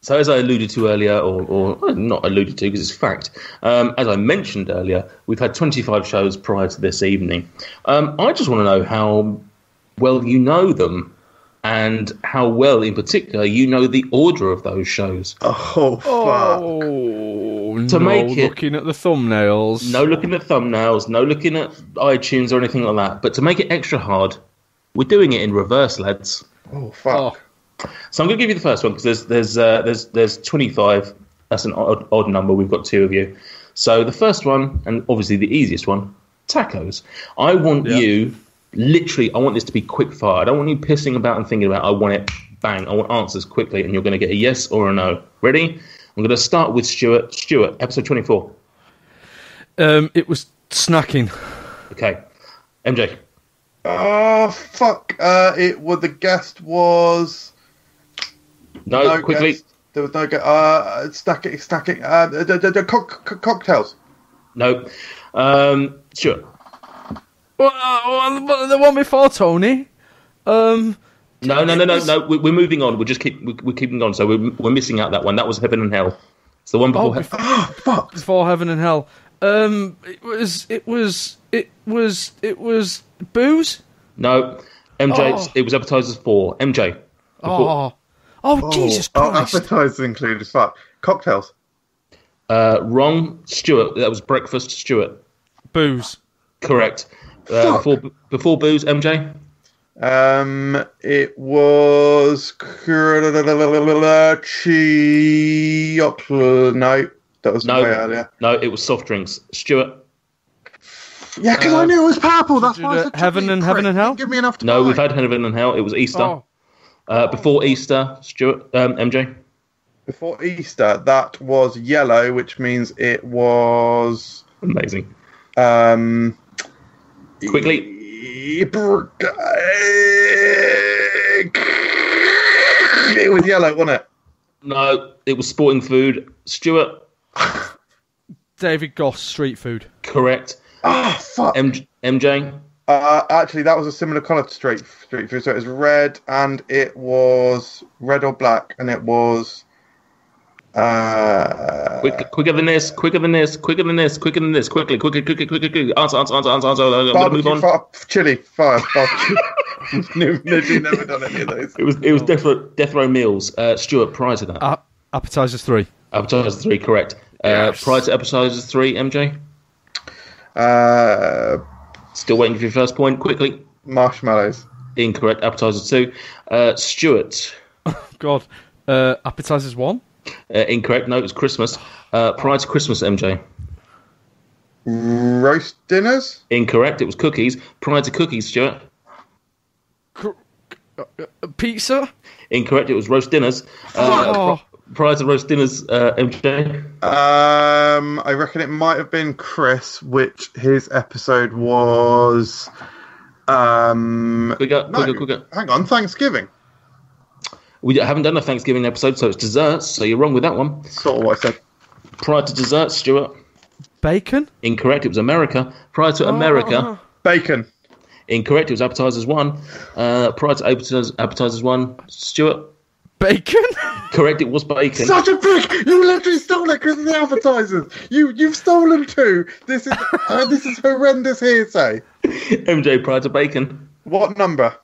So as I alluded to earlier, or not alluded to because it's fact, as I mentioned earlier, we've had 25 shows prior to this evening. I just want to know how well you know them, and how well, in particular, you know the order of those shows. Oh, fuck. Oh, To no make it- looking at the thumbnails. No looking at thumbnails, no looking at iTunes or anything like that. But to make it extra hard, we're doing it in reverse, lads. Oh, fuck. So I'm going to give you the first one because there's 25. That's an odd number. We've got 2 of you. So the first one, and obviously the easiest one, tacos. I want you, literally, I want this to be quick fire. I don't want you pissing about and thinking about it. I want it, bang. I want answers quickly, and you're going to get a yes or a no. Ready? I'm going to start with Stuart. Stuart, episode 24. It was snacking. Okay. MJ. Oh, fuck. The guest was... No, quickly. Guest. There was no guest. Snacking. Cocktails. No. Stuart. Well, the one before Tony. No. We're moving on. We're keeping on. So we're missing out that one. That was Heaven and Hell. It's the one before. Fuck. Before Heaven and Hell. It was booze. No, MJ. It was appetizers 4. MJ. Jesus Christ! Appetizers included. Fuck. Cocktails. Wrong. Stuart. That was breakfast. Stuart. Booze. Correct. Before booze. MJ. It was chocolate. No, that was way earlier. No, it was soft drinks. Stuart. Yeah, because I knew it was purple. That's why I said Heaven and Hell. Give me enough time. No, we've had Heaven and Hell. It was Easter. Before Easter, Stuart. MJ. Before Easter, that was yellow, which means it was Amazing. Quickly. It was yellow, wasn't it? No, it was sporting food. Stuart. David Goss, street food. Correct. Oh, fuck. MJ. Actually, that was a similar colour to street food. So it was red, and it was red or black, and it was... Quicker than this. Quickly. Answer. I'm gonna move on. Chili. Fire. Literally never done any of those. It was Death Row Meals. Stuart, prior to that. Appetizers 3. Appetizers 3, correct. Yes. Prior to Appetizers 3, MJ. Still waiting for your first point. Quickly. Marshmallows. Incorrect. Appetizers 2. Stuart. God. Appetizers 1. Incorrect. No, it was Christmas. Prior to Christmas, MJ. Roast dinners? Incorrect. It was cookies. Prior to cookies, Stuart. Pizza? Incorrect. It was roast dinners. Prior to roast dinners, MJ. I reckon it might have been Chris, which his episode was... Quicker. Hang on, Thanksgiving. We haven't done a Thanksgiving episode, so it's desserts, so you're wrong with that one. Sort of what I said. Prior to desserts, Stuart. Bacon? Incorrect, it was America. Prior to America. Bacon. Incorrect, it was appetizers 1. Prior to appetizers 1, Stuart. Bacon? Correct, it was bacon. Such a prick! You literally stole it because of the appetizers. You've stolen 2. This is horrendous hearsay. MJ, prior to bacon. What number?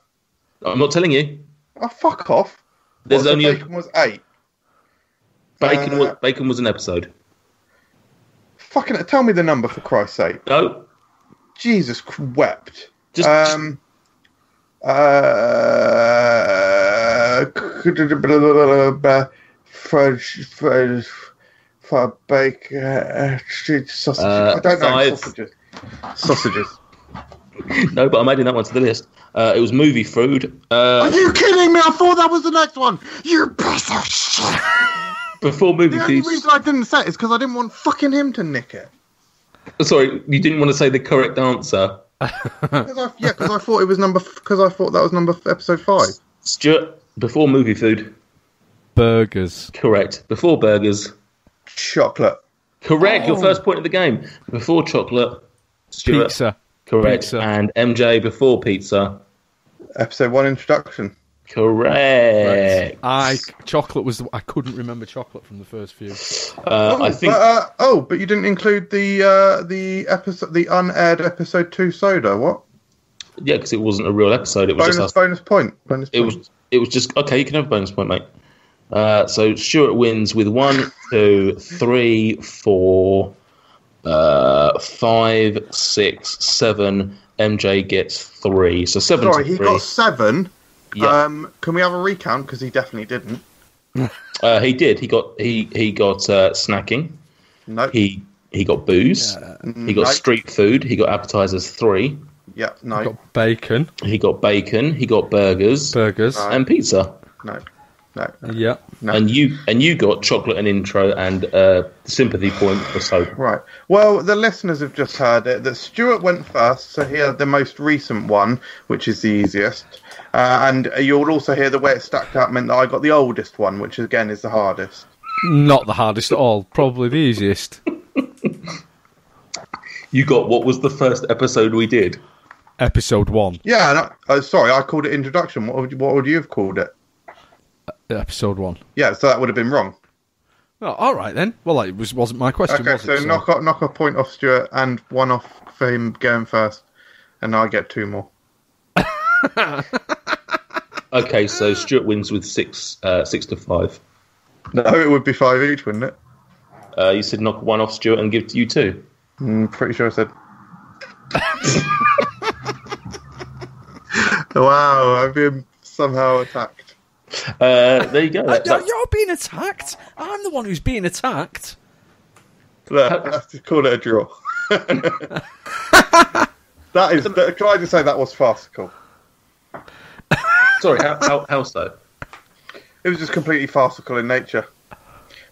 I'm not telling you. Oh, fuck off. Bacon was 8. Bacon was an episode. Fucking tell me the number for Christ's sake. No. Jesus wept. For bacon, sausage. I don't know. 5. Sausages. No, but I'm adding that one to the list. It was movie food. Are you kidding me? I thought that was the next one. You piece of shit. Before movie The only food. reason I didn't say it is because I didn't want fucking him to nick it. Sorry, you didn't want to say the correct answer. Because I thought it was episode 5. Stuart, before movie food. Burgers. Correct. Before burgers. Chocolate. Correct. Your first point of the game. Before chocolate, Stuart. Pizza. Correct. Pizza. And MJ before pizza. Episode 1 introduction. Correct. Chocolate was. I couldn't remember chocolate from the first few. I think. But you didn't include the episode, the unaired episode 2 soda. What? Yeah, because it wasn't a real episode. It was bonus point. It was just okay. You can have a bonus point, mate. So Stuart wins with 1, 2, 3, 4, 5, 6, 7. MJ gets 3. So 7. Sorry, he got 7. Yeah. Can we have a recount? Because he definitely didn't. He did. He got snacking. No. He got booze. He got street food. He got appetizers 3. Yeah. No. He got bacon. He got bacon. He got burgers. And pizza. No. Yeah. No. And you got chocolate and intro and sympathy point for soap. Right. Well, the listeners have just heard it that Stuart went first, so he had the most recent one, which is the easiest. And you'll also hear the way it stacked up meant that I got the oldest one, which again is the hardest. Not the hardest at all. Probably the easiest. You got what was the first episode we did? Episode 1. Yeah. Sorry, I called it introduction. What would you have called it? Episode 1. Yeah, so that would have been wrong. Oh, all right then. Well, it wasn't my question. Okay, was it? so knock a point off Stuart and 1 off for him going first, and I get 2 more. Okay, so Stuart wins with 6 to 5. No, it would be 5 each, wouldn't it? You said knock 1 off Stuart and give to you 2. Pretty sure I said. Wow, I've been somehow attacked. There you go. You're being attacked. I'm the one who's being attacked. Let's call it a draw. That is. Can I just say that was farcical? Sorry, how so? It was just completely farcical in nature.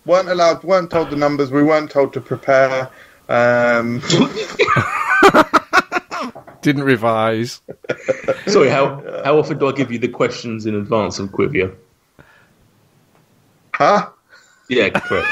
Weren't told the numbers. We weren't told to prepare. Didn't revise. Sorry, how often do I give you the questions in advance of Quivia? Huh? Yeah, correct.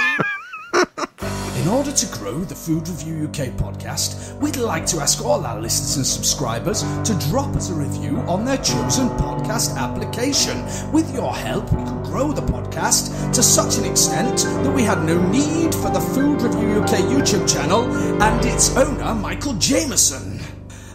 In order to grow the Food Review UK podcast, we'd like to ask all our listeners and subscribers to drop us a review on their chosen podcast application. With your help, we could grow the podcast to such an extent that we had no need for the Food Review UK YouTube channel and its owner, Michael Jameson.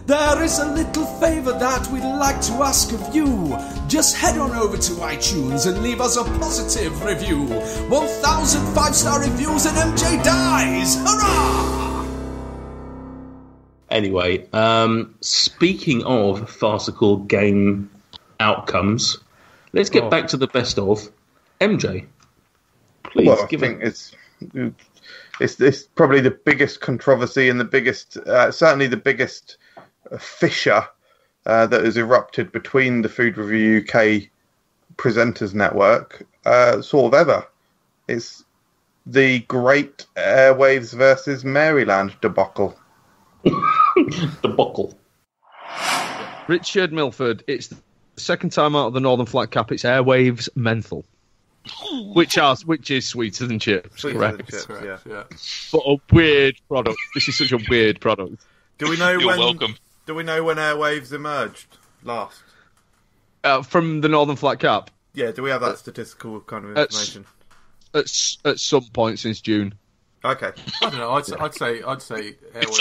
There is a little favour that we'd like to ask of you. Just head on over to iTunes and leave us a positive review. 1,000 5-star reviews and MJ dies! Hurrah! Anyway, speaking of farcical game outcomes, let's get back to the best of. MJ, please. Well, I think it's probably the biggest controversy and the biggest, certainly the biggest fissure that has erupted between the Food Review UK presenters network sort of ever. It's the Great Airwaves versus Maryland debacle. Debacle. Richard Milford, it's the second time out of the Northern Flat Cap, it's Airwaves Menthol. Which is sweeter than chips, correct? Yeah. But a weird product. This is such a weird product. Do we know You're welcome. Do we know when Airwaves emerged last? From the Northern Flat Cap? Yeah, do we have that statistical kind of information? At some point since June. Okay. I don't know. I'd say It's like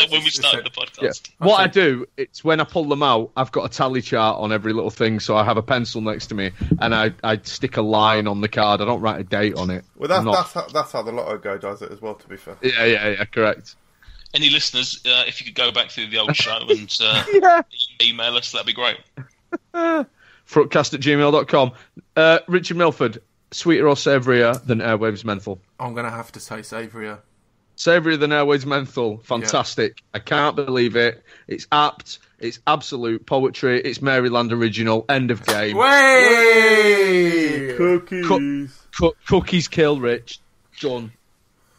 when we started the podcast. Yeah. What I do, it's when I pull them out, I've got a tally chart on every little thing, so I have a pencil next to me, and I stick a line on the card. I don't write a date on it. Well, that's how the Lotto Go does it as well, to be fair. Yeah, correct. Any listeners, if you could go back through the old show and email us, that'd be great. FRUKcast@gmail.com. Richard Milford, sweeter or savourier than Airwaves Menthol? I'm going to have to say savourier. Savourier than Airwaves Menthol. Fantastic. Yeah. I can't believe it. It's apt. It's absolute poetry. It's Maryland original. End of game. Way! Cookies. Cookies kill Rich. Done.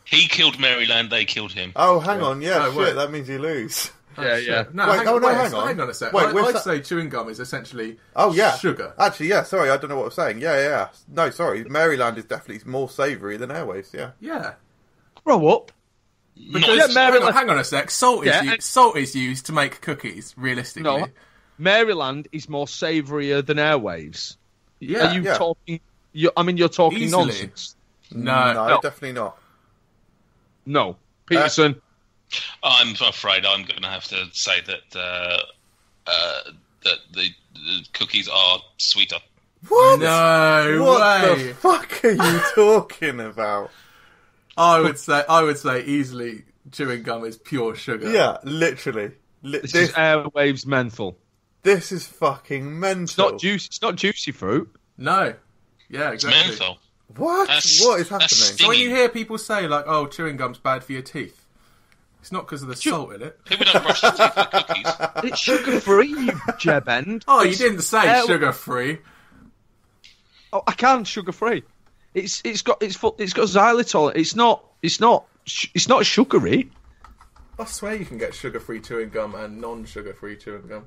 He killed Maryland, they killed him. Oh, hang on. Yeah, No, shit, wait. that means you lose. Yeah. No, Wait, hang on. Hang on a sec. Wait, I'd say chewing gum is essentially sugar. Actually, yeah, sorry, I don't know what I was saying. Yeah. No, sorry, Maryland is definitely more savoury than Airwaves, yeah. Yeah. Grow up. Because, hang on a sec. Salt is used to make cookies. Realistically, No, Maryland is more savourier than airwaves. Yeah, Are you talking? You're talking Easily. nonsense. No, definitely not. No, Peterson. I'm afraid I'm going to have to say that that the cookies are sweeter. What? No what way. the fuck are you talking about? I would say easily chewing gum is pure sugar. Yeah, literally. This is airwaves menthol. This is fucking mental. It's not juicy fruit. No. Yeah, exactly. It's menthol. What? What is happening? So when you hear people say, like, oh, chewing gum's bad for your teeth, it's not because of the salt in it. People don't brush their teeth with cookies. It's sugar-free, you jebend. Oh, you didn't say sugar-free. Oh, I can't sugar-free. It's got xylitol. It's not sugary. I swear you can get sugar-free chewing gum and non-sugar-free chewing gum.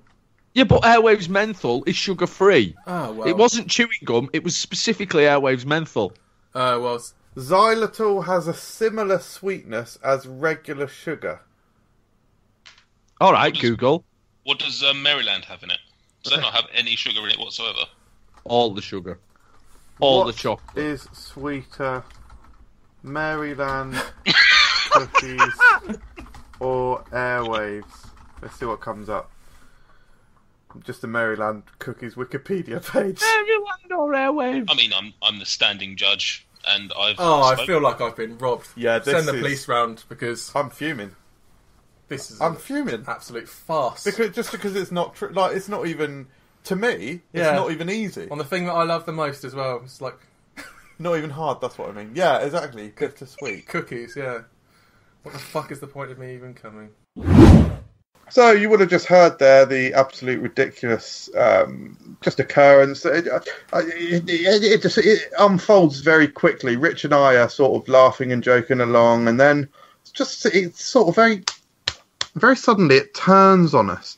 Yeah, but Airwaves menthol is sugar-free. Oh, well. It wasn't chewing gum. It was specifically Airwaves menthol. Well, xylitol has a similar sweetness as regular sugar. All right, Google. What does Maryland have in it? Does that not have any sugar in it whatsoever? All the sugar. All the What chocolate. is sweeter, Maryland cookies or Airwaves? Let's see what comes up. Just the Maryland cookies Wikipedia page. Maryland or Airwaves? I mean, I'm the standing judge, and I've. I feel like I've been robbed. Yeah, send the police round because I'm fuming. I'm fuming. Absolute farce. Because it's not like it's not even to me. It's not even easy. On the thing that I love the most as well, it's like not even hard. That's what I mean. Yeah, exactly. Good to sweet cookies. Yeah. What the fuck is the point of me even coming? So you would have just heard there the absolute ridiculous just occurrence. It unfolds very quickly. Rich and I are sort of laughing and joking along, and then it's sort of very suddenly it turns on us,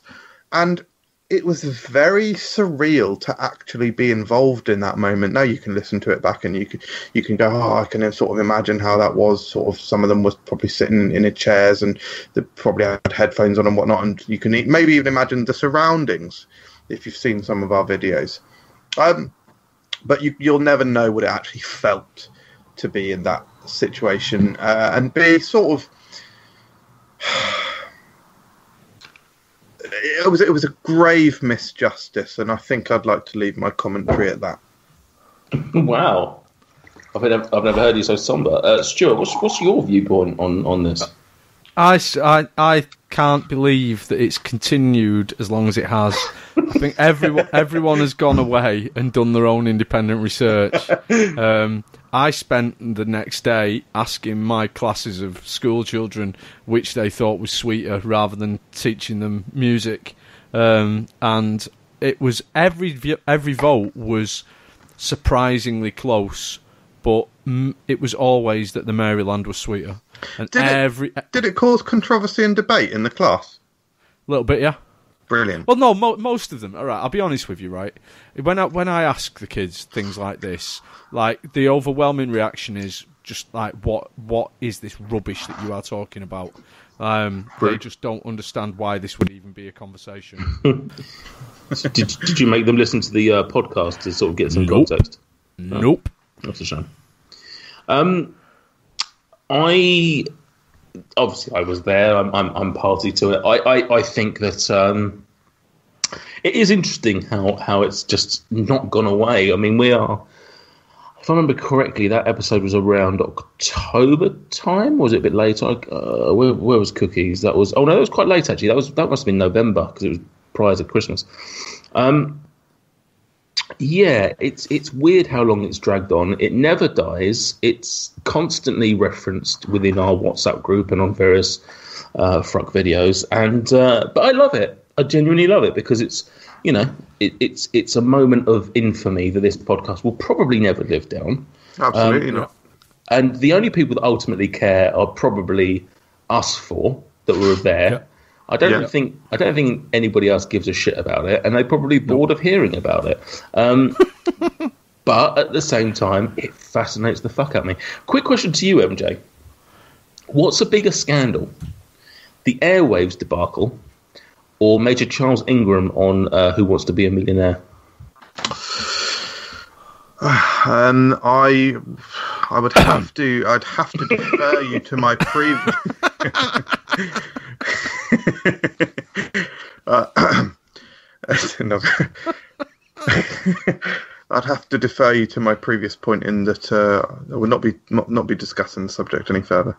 and it was very surreal to actually be involved in that moment. Now you can listen to it back and you can go, oh, I can sort of imagine how that was. Sort of some of them was probably sitting in their chairs and they probably had headphones on and whatnot, and you can maybe even imagine the surroundings if you've seen some of our videos. But you'll never know what it actually felt to be in that situation and be sort of... It was a grave misjustice, and I think I'd like to leave my commentary at that. Wow, I've never heard you so somber. Stuart, what's your viewpoint on this? I can't believe that it's continued as long as it has. I think everyone has gone away and done their own independent research. I spent the next day asking my classes of school children which they thought was sweeter rather than teaching them music. And it was every vote was surprisingly close, but it was always that the Maryland was sweeter. And did it cause controversy and debate in the class? A little bit, yeah. Brilliant. Well, no, most of them. All right, I'll be honest with you, right? When I ask the kids things like this, like the overwhelming reaction is just like, what is this rubbish that you are talking about? They just don't understand why this would even be a conversation. Did you make them listen to the podcast to sort of get some context? Nope. That's a shame. I was there. I'm party to it. I think that it is interesting how it's just not gone away. I mean, we are. If I remember correctly, that episode was around October time. Was it a bit later? Where was Cookies? That was. Oh no, that was quite late actually. That must have been November because it was prior to Christmas. Yeah, it's weird how long it's dragged on. It never dies. It's constantly referenced within our WhatsApp group and on various FRUK videos. And but I love it. I genuinely love it because it's it's a moment of infamy that this podcast will probably never live down. Absolutely not. And the only people that ultimately care are probably us four that were there. Yeah. I don't think anybody else gives a shit about it, and they're probably bored of hearing about it. But at the same time, it fascinates the fuck out of me. Quick question to you, MJ. What's a bigger scandal? The Airwaves debacle or Major Charles Ingram on Who Wants to Be a Millionaire? I would have to. I'd have to defer you to my previous. I'd have to defer you to my previous point in that I would not be discussing the subject any further.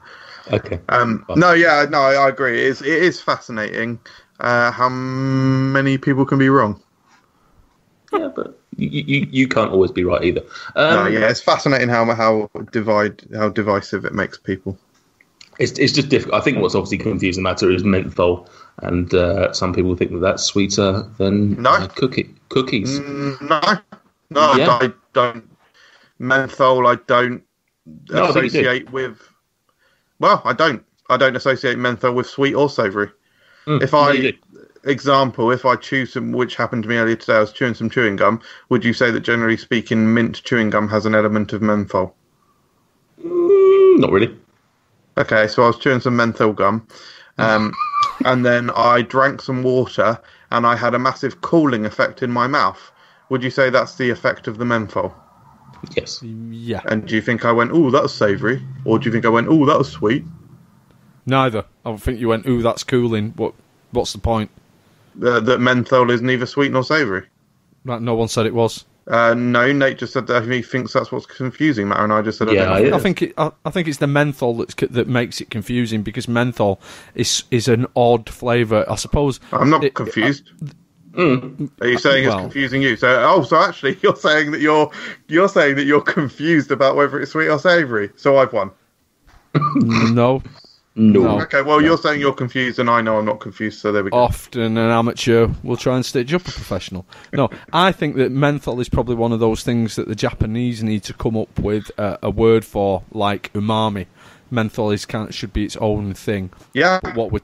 Okay. I agree. It is fascinating how many people can be wrong. Yeah, but you can't always be right either. It's fascinating how divisive it makes people. It's just difficult. I think what's obviously confusing the matter is menthol, and some people think that that's sweeter than cookies. No, I don't. Menthol, I don't associate with. Well, I don't associate menthol with sweet or savoury. If I chew some, which happened to me earlier today, I was chewing some chewing gum. Would you say that generally speaking, mint chewing gum has an element of menthol? Not really. Okay, so I was chewing some menthol gum, and then I drank some water, and I had a massive cooling effect in my mouth. Would you say that's the effect of the menthol? Yes. Yeah. And do you think I went, ooh, that was savoury? Or do you think I went, ooh, that was sweet? Neither. I don't think you went, ooh, that's cooling. What's the point? That menthol is neither sweet nor savoury. No one said it was. No, Nate just said that he thinks that's what's confusing matter, and I just said, I think it's the menthol that makes it confusing, because menthol is an odd flavour. I suppose. I'm not confused. Are you saying it's confusing you? So actually, you're saying that you're confused about whether it's sweet or savoury. So I've won. No. Okay, well, you're saying you're confused, and I know I'm not confused, so there we go. Often an amateur will try and stitch up a professional. No, I think that menthol is probably one of those things that the Japanese need to come up with a word for, like umami. Menthol should be its own thing. Yeah. What we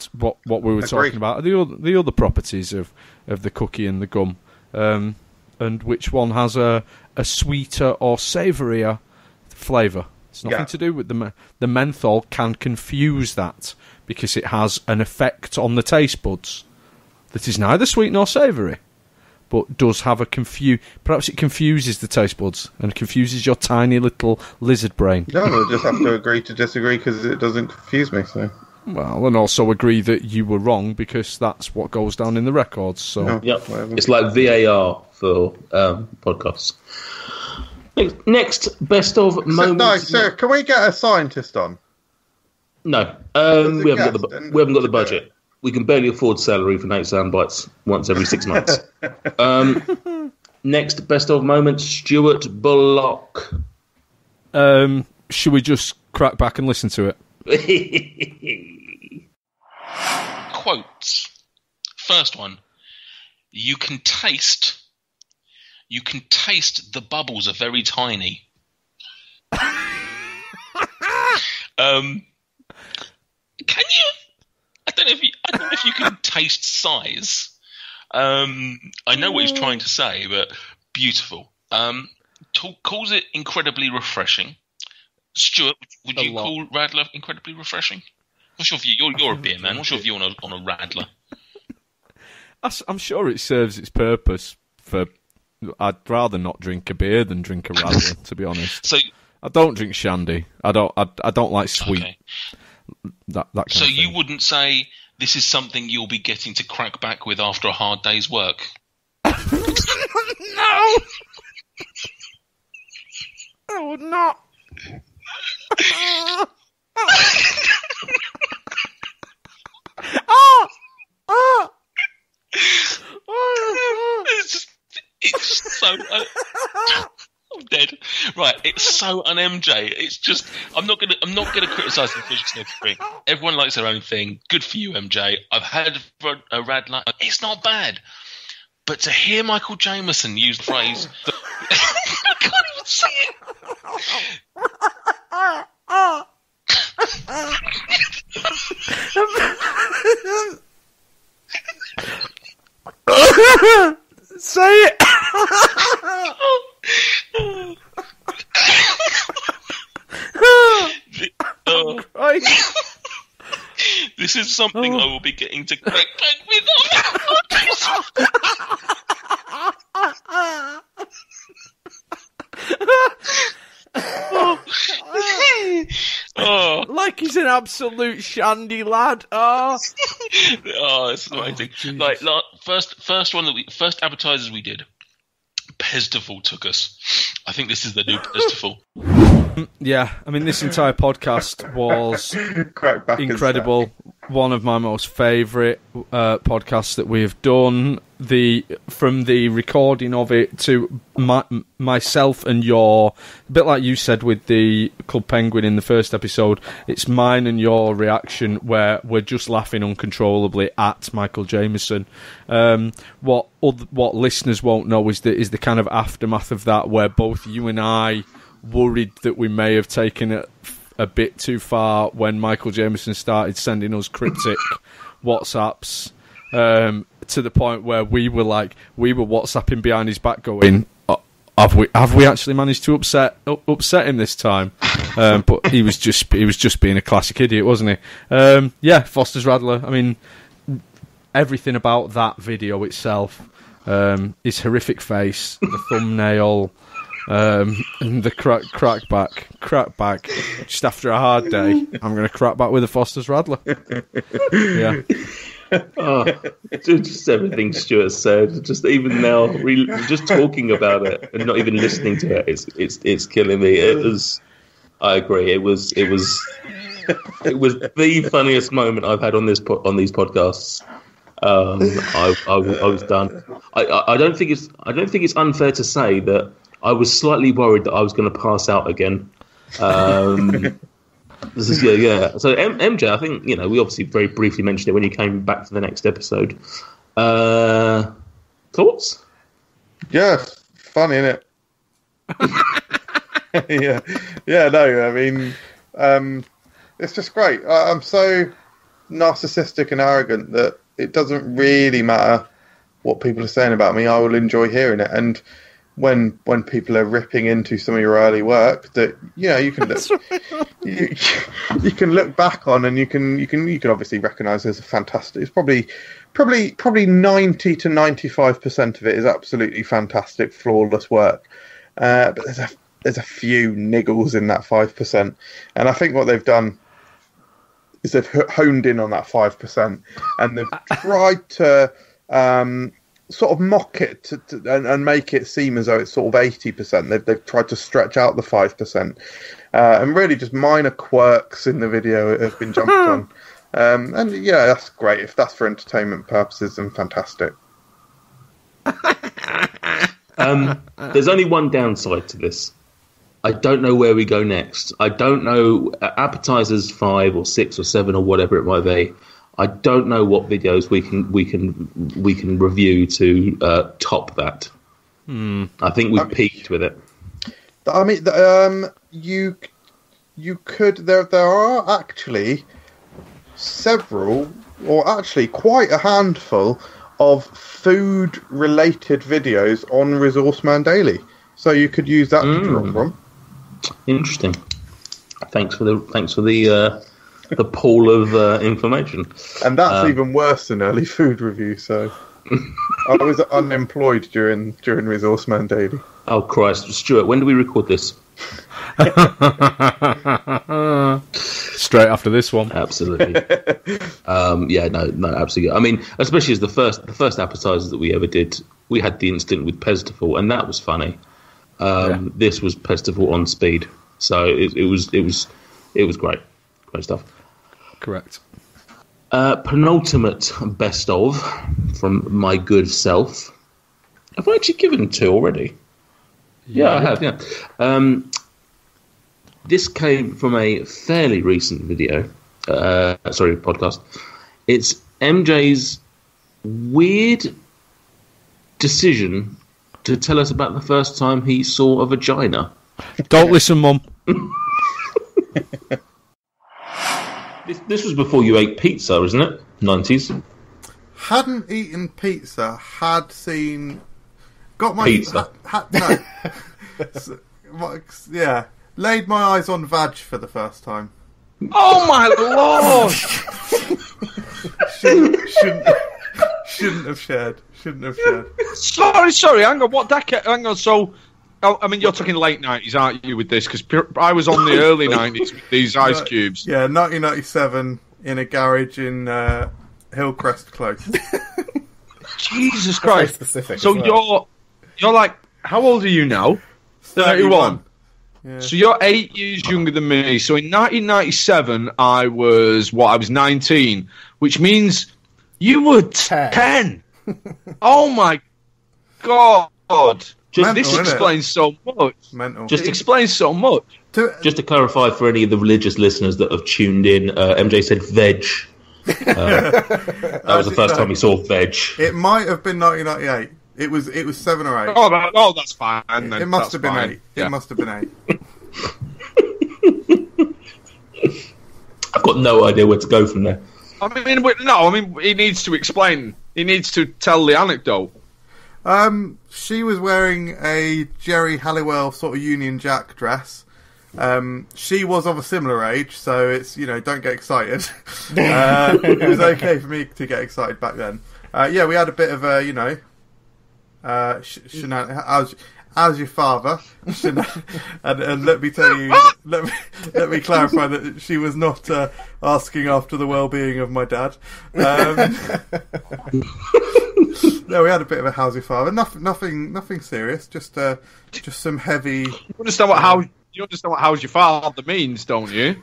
were talking about are the other properties of the cookie and the gum, and which one has a sweeter or savourier flavour. It's nothing to do with the menthol can confuse that, because it has an effect on the taste buds that is neither sweet nor savoury, but does have perhaps it confuses the taste buds and confuses your tiny little lizard brain. No, we'll just have to agree to disagree, because it doesn't confuse me. So. Well, and also agree that you were wrong, because that's what goes down in the records. So It's like VAR for podcasts. Next, best of moments. No, sir, can we get a scientist on? No, we haven't got the budget. We can barely afford salary for Nate Soundbites once every 6 months. Next, best of moments, Stuart Bullock. Should we just crack back and listen to it? Quotes. First one. You can taste the bubbles are very tiny. Can you? I don't know if you can taste size. I know what he's trying to say, but beautiful. Calls it incredibly refreshing. Stuart, would you call Radler incredibly refreshing? What's your view? You're a beer man. What's your view on a Radler? I'm sure it serves its purpose. I'd rather not drink a beer than drink a Radler, to be honest. So I don't drink shandy. I don't like sweet. Okay. That kind of thing. You wouldn't say this is something you'll be getting to crack back with after a hard day's work? No, I would not. It's so. I'm dead. Right, it's so un MJ. It's just I'm not gonna criticise the fish sniff thing. Everyone likes their own thing. Good for you, MJ. I've had a Radler. It's not bad, but to hear Michael Jameson use the phrase, I can't even say it. Say it. This is something I will be getting to crack back with. Oh. Like he's an absolute shandy lad. Oh, it's amazing. First appetizers we did. Pestival took us. I think this is the new Pestival. Yeah, I mean, this entire podcast was incredible. One of my most favourite podcasts that we have done. From the recording of it to myself and your, a bit like you said with the Club Penguin in the first episode, it's mine and your reaction where we're just laughing uncontrollably at Michael Jameson. What listeners won't know is the kind of aftermath of that, where both you and I worried that we may have taken it a bit too far when Michael Jameson started sending us cryptic WhatsApps, to the point where we were WhatsApping behind his back going, have we actually managed to upset him this time? But he was just being a classic idiot, wasn't he? Yeah, Foster's Rattler. I mean, everything about that video itself, his horrific face, the thumbnail, and the crack back. Just after a hard day, I'm going to crack back with a Foster's Rattler. Yeah. Just everything Stuart said. Just even now, just talking about it and not even listening to it, it's killing me. I agree. It was the funniest moment I've had on these podcasts. I was done. I don't think it's unfair to say that I was slightly worried that I was going to pass out again. This is yeah. So MJ, I think we obviously very briefly mentioned it when you came back for the next episode. Thoughts? Yeah, funny, isn't it? yeah. No, I mean, it's just great. I'm so narcissistic and arrogant that it doesn't really matter what people are saying about me. I will enjoy hearing it, and when people are ripping into some of your early work, that you can look, you can look back on, and you can obviously recognise as a fantastic. It's probably 90 to 95% of it is absolutely fantastic, flawless work. But there's a few niggles in that 5%, and I think what they've done is they've honed in on that 5%, and they've tried to sort of mock it and make it seem as though it's sort of 80%. They've tried to stretch out the 5%, and really just minor quirks in the video have been jumped on. And yeah, that's great. If that's for entertainment purposes, then fantastic. There's only one downside to this. I don't know where we go next. I don't know appetizers 5 or 6 or 7 or whatever it might be. I don't know what videos we can review to top that. I think we've peaked with it. I mean, you could. There are actually several, or actually quite a handful of food-related videos on Resourceman Daily. So you could use that to draw from. Interesting. Thanks for the pool of information. And that's even worse than early food review, so I was unemployed during Resourceman Daily. Oh Christ, Stuart, when do we record this? Straight after this one. Absolutely. No, absolutely. I mean, especially as the first appetizers that we ever did, we had the incident with Pestival, and that was funny. This was Pestival on speed, so it was great stuff. Correct. Penultimate best of from my good self. Have I actually given 2 already? Yeah, I have. Yeah. This came from a fairly recent video. Podcast. It's MJ's weird decision to tell us about the first time he saw a vagina. Don't listen, Mum. This was before you ate pizza, isn't it? 90s. Hadn't eaten pizza. Had seen. Got my pizza. Yeah. Laid my eyes on vag for the first time. Oh my lord! Shouldn't have shared. Sorry. Hang on. What decade? Hang on. So, I mean, you're talking late 90s, aren't you, with this? Because I was on the early 90s with these Ice Cubes. Yeah, 1997 in a garage in Hillcrest Close. Jesus Christ! Specific So as well. you're like, how old are you now? 31. Yeah. So you're 8 years younger than me. So in 1997, I was 19, which means you were 10. Oh my God! This explains so much. Mental. It explains so much. Just to clarify for any of the religious listeners that have tuned in, MJ said veg. That was the first time he saw veg. It might have been 1998. It was 7 or 8. Oh, that's fine. Then. It must have been fine. 8. Yeah. It must have been 8. I've got no idea where to go from there. I mean, he needs to explain. He needs to tell the anecdote. She was wearing a Jerry Halliwell sort of Union Jack dress. She was of a similar age, so it's, don't get excited. It was okay for me to get excited back then. Yeah, we had a bit of a, how's your father? And let me tell you, let me clarify that she was not asking after the well-being of my dad. No, we had a bit of a how's your father. Nothing serious. Just some heavy. You understand what how's your father means, don't you?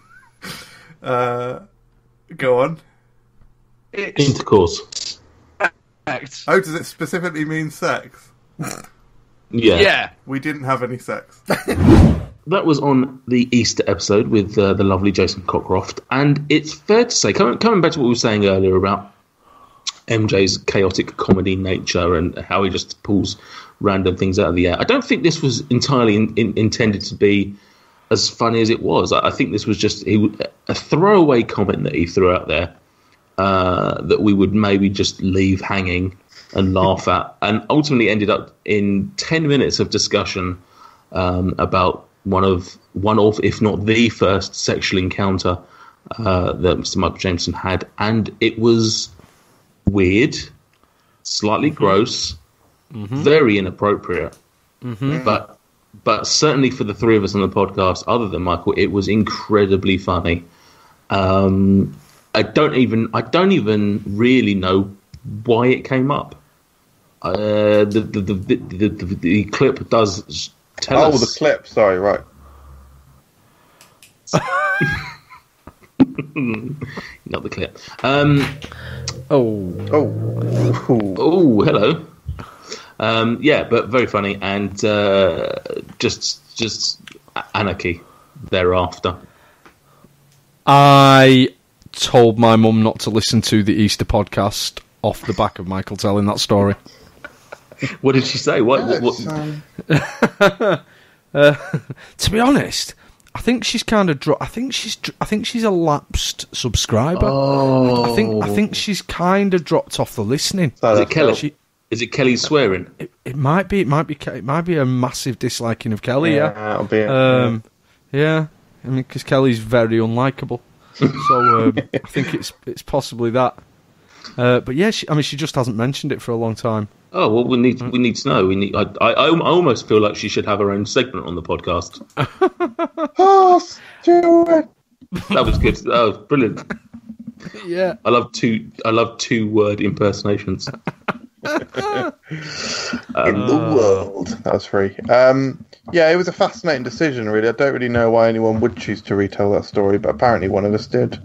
Go on. Intercourse. Oh, does it specifically mean sex? Yeah. We didn't have any sex. That was on the Easter episode with the lovely Jason Cockcroft, and it's fair to say, coming back to what we were saying earlier about MJ's chaotic comedy nature and how he just pulls random things out of the air, I don't think this was entirely intended to be as funny as it was. I think this was just a throwaway comment that he threw out there that we would maybe just leave hanging and laugh at, and ultimately ended up in 10 minutes of discussion about one of, if not the first sexual encounter that Mr. Michael Jameson had, and it was weird, slightly gross, very inappropriate, but certainly for the three of us on the podcast, other than Michael, it was incredibly funny. I don't even really know why it came up. The clip does tell us. Oh, the clip. Sorry, right. Not the clip. Oh, hello. Yeah, but very funny, and just anarchy thereafter. I told my mum not to listen to the Easter podcast off the back of Michael telling that story. What did she say? What? To be honest, I think she's kind of I think she's a lapsed subscriber. Oh. I think she's kind of dropped off the listening. Is it Kelly? Is it Kelly swearing? It might be a massive disliking of Kelly. Yeah, that'll be it. Yeah. I mean, because Kelly's very unlikable. So I think it's possibly that. But yeah, she just hasn't mentioned it for a long time. Oh well, we need to know. I almost feel like she should have her own segment on the podcast. Oh, Stuart! That was good. That was brilliant. Yeah, I love 2-word impersonations. In the world. That was free. Yeah, it was a fascinating decision, really. I don't really know why anyone would choose to retell that story, but apparently one of us did.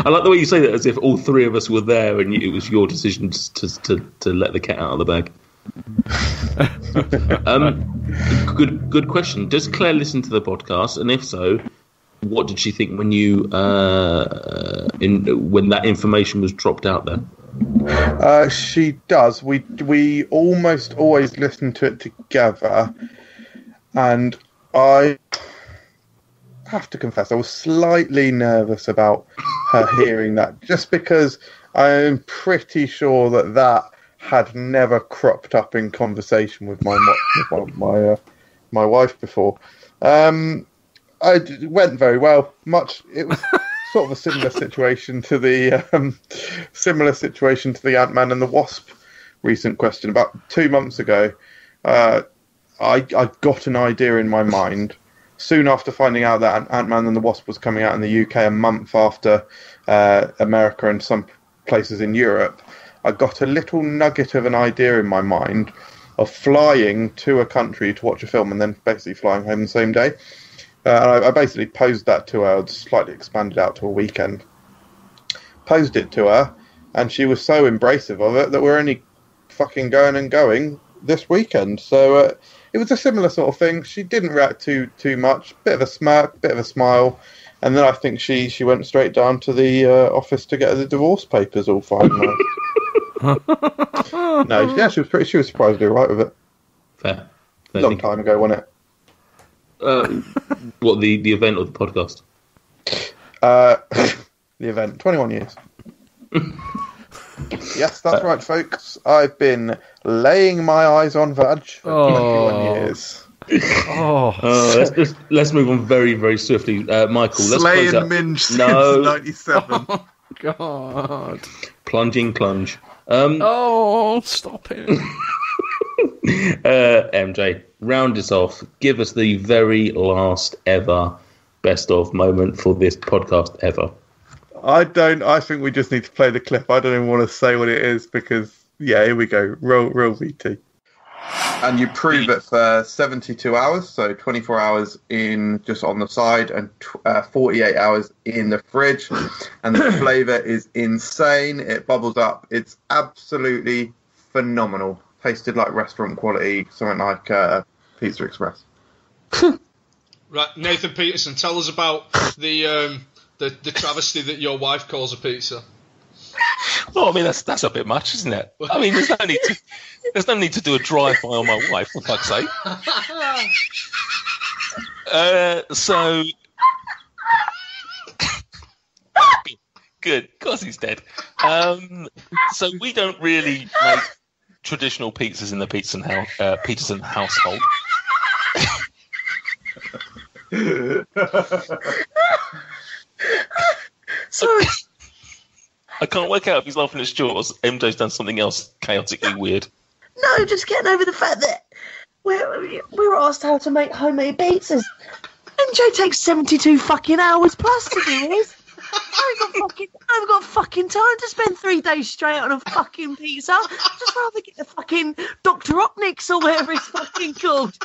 I like the way you say that, as if all three of us were there and it was your decision to let the cat out of the bag. Good question. Does Claire listen to the podcast? And if so, what did she think when when that information was dropped out there? She does. We almost always listen to it together, and I have to confess I was slightly nervous about her hearing that, just because I'm pretty sure that had never cropped up in conversation with my wife before. It went very well. sort of a similar situation to the Ant-Man and the Wasp recent question. About 2 months ago, I got an idea in my mind soon after finding out that Ant-Man and the Wasp was coming out in the UK a month after America and some places in Europe. I got a little nugget of an idea in my mind of flying to a country to watch a film and then basically flying home the same day. And I basically posed that to her, slightly expanded out to a weekend. Posed it to her, and she was so embracive of it that we're only fucking going this weekend. So it was a similar sort of thing. She didn't react too much. Bit of a smirk, bit of a smile, and then I think she went straight down to the office to get the divorce papers all finalised. No, yeah, she was surprisingly right with it. Fair. Long time ago, wasn't it? What, the event or the podcast? The event, 21 years. Yes, that's right, folks. I've been laying my eyes on Vag for 21 years. Let's move on very, very swiftly. Michael, let's Slay close and out. minge since No. 97. Oh, God. Plunging plunge. Stop it. MJ, round us off. Give us the very last ever best of moment for this podcast ever. I think we just need to play the clip. I don't even want to say what it is because, yeah, here we go. Roll VT. And you prove it for 72 hours, so 24 hours in just on the side and 48 hours in the fridge. And the flavour is insane. It bubbles up. It's absolutely phenomenal. Tasted like restaurant quality, something like Pizza Express. Right, Nathan Peterson, tell us about the travesty that your wife calls a pizza. Well, I mean, that's a bit much, isn't it? I mean, there's no need to do a drive-by on my wife, for fuck's sake. So good, because he's dead. So we don't really make traditional pizzas in the Peterson household. Sorry. I can't work out if he's laughing at Jaws. MJ's done something else chaotically weird. No, just getting over the fact that we were asked how to make homemade pizzas. MJ takes 72 fucking hours plus to do this. I haven't got fucking time to spend 3 days straight on a fucking pizza. I'd just rather get the fucking Dr. Opnics or whatever it's fucking called.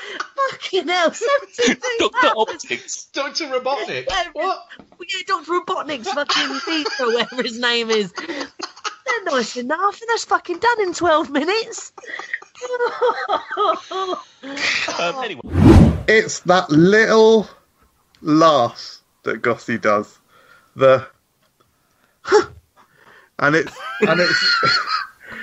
Fucking hell, 72 Dr. hours. Optics. Dr. Robotnik. Yeah, what? Yeah, Dr. Robotnik's fucking pizza or whatever his name is. They're nice enough, and that's fucking done in 12 minutes. Anyway. It's that little laugh that Gossie does. And it's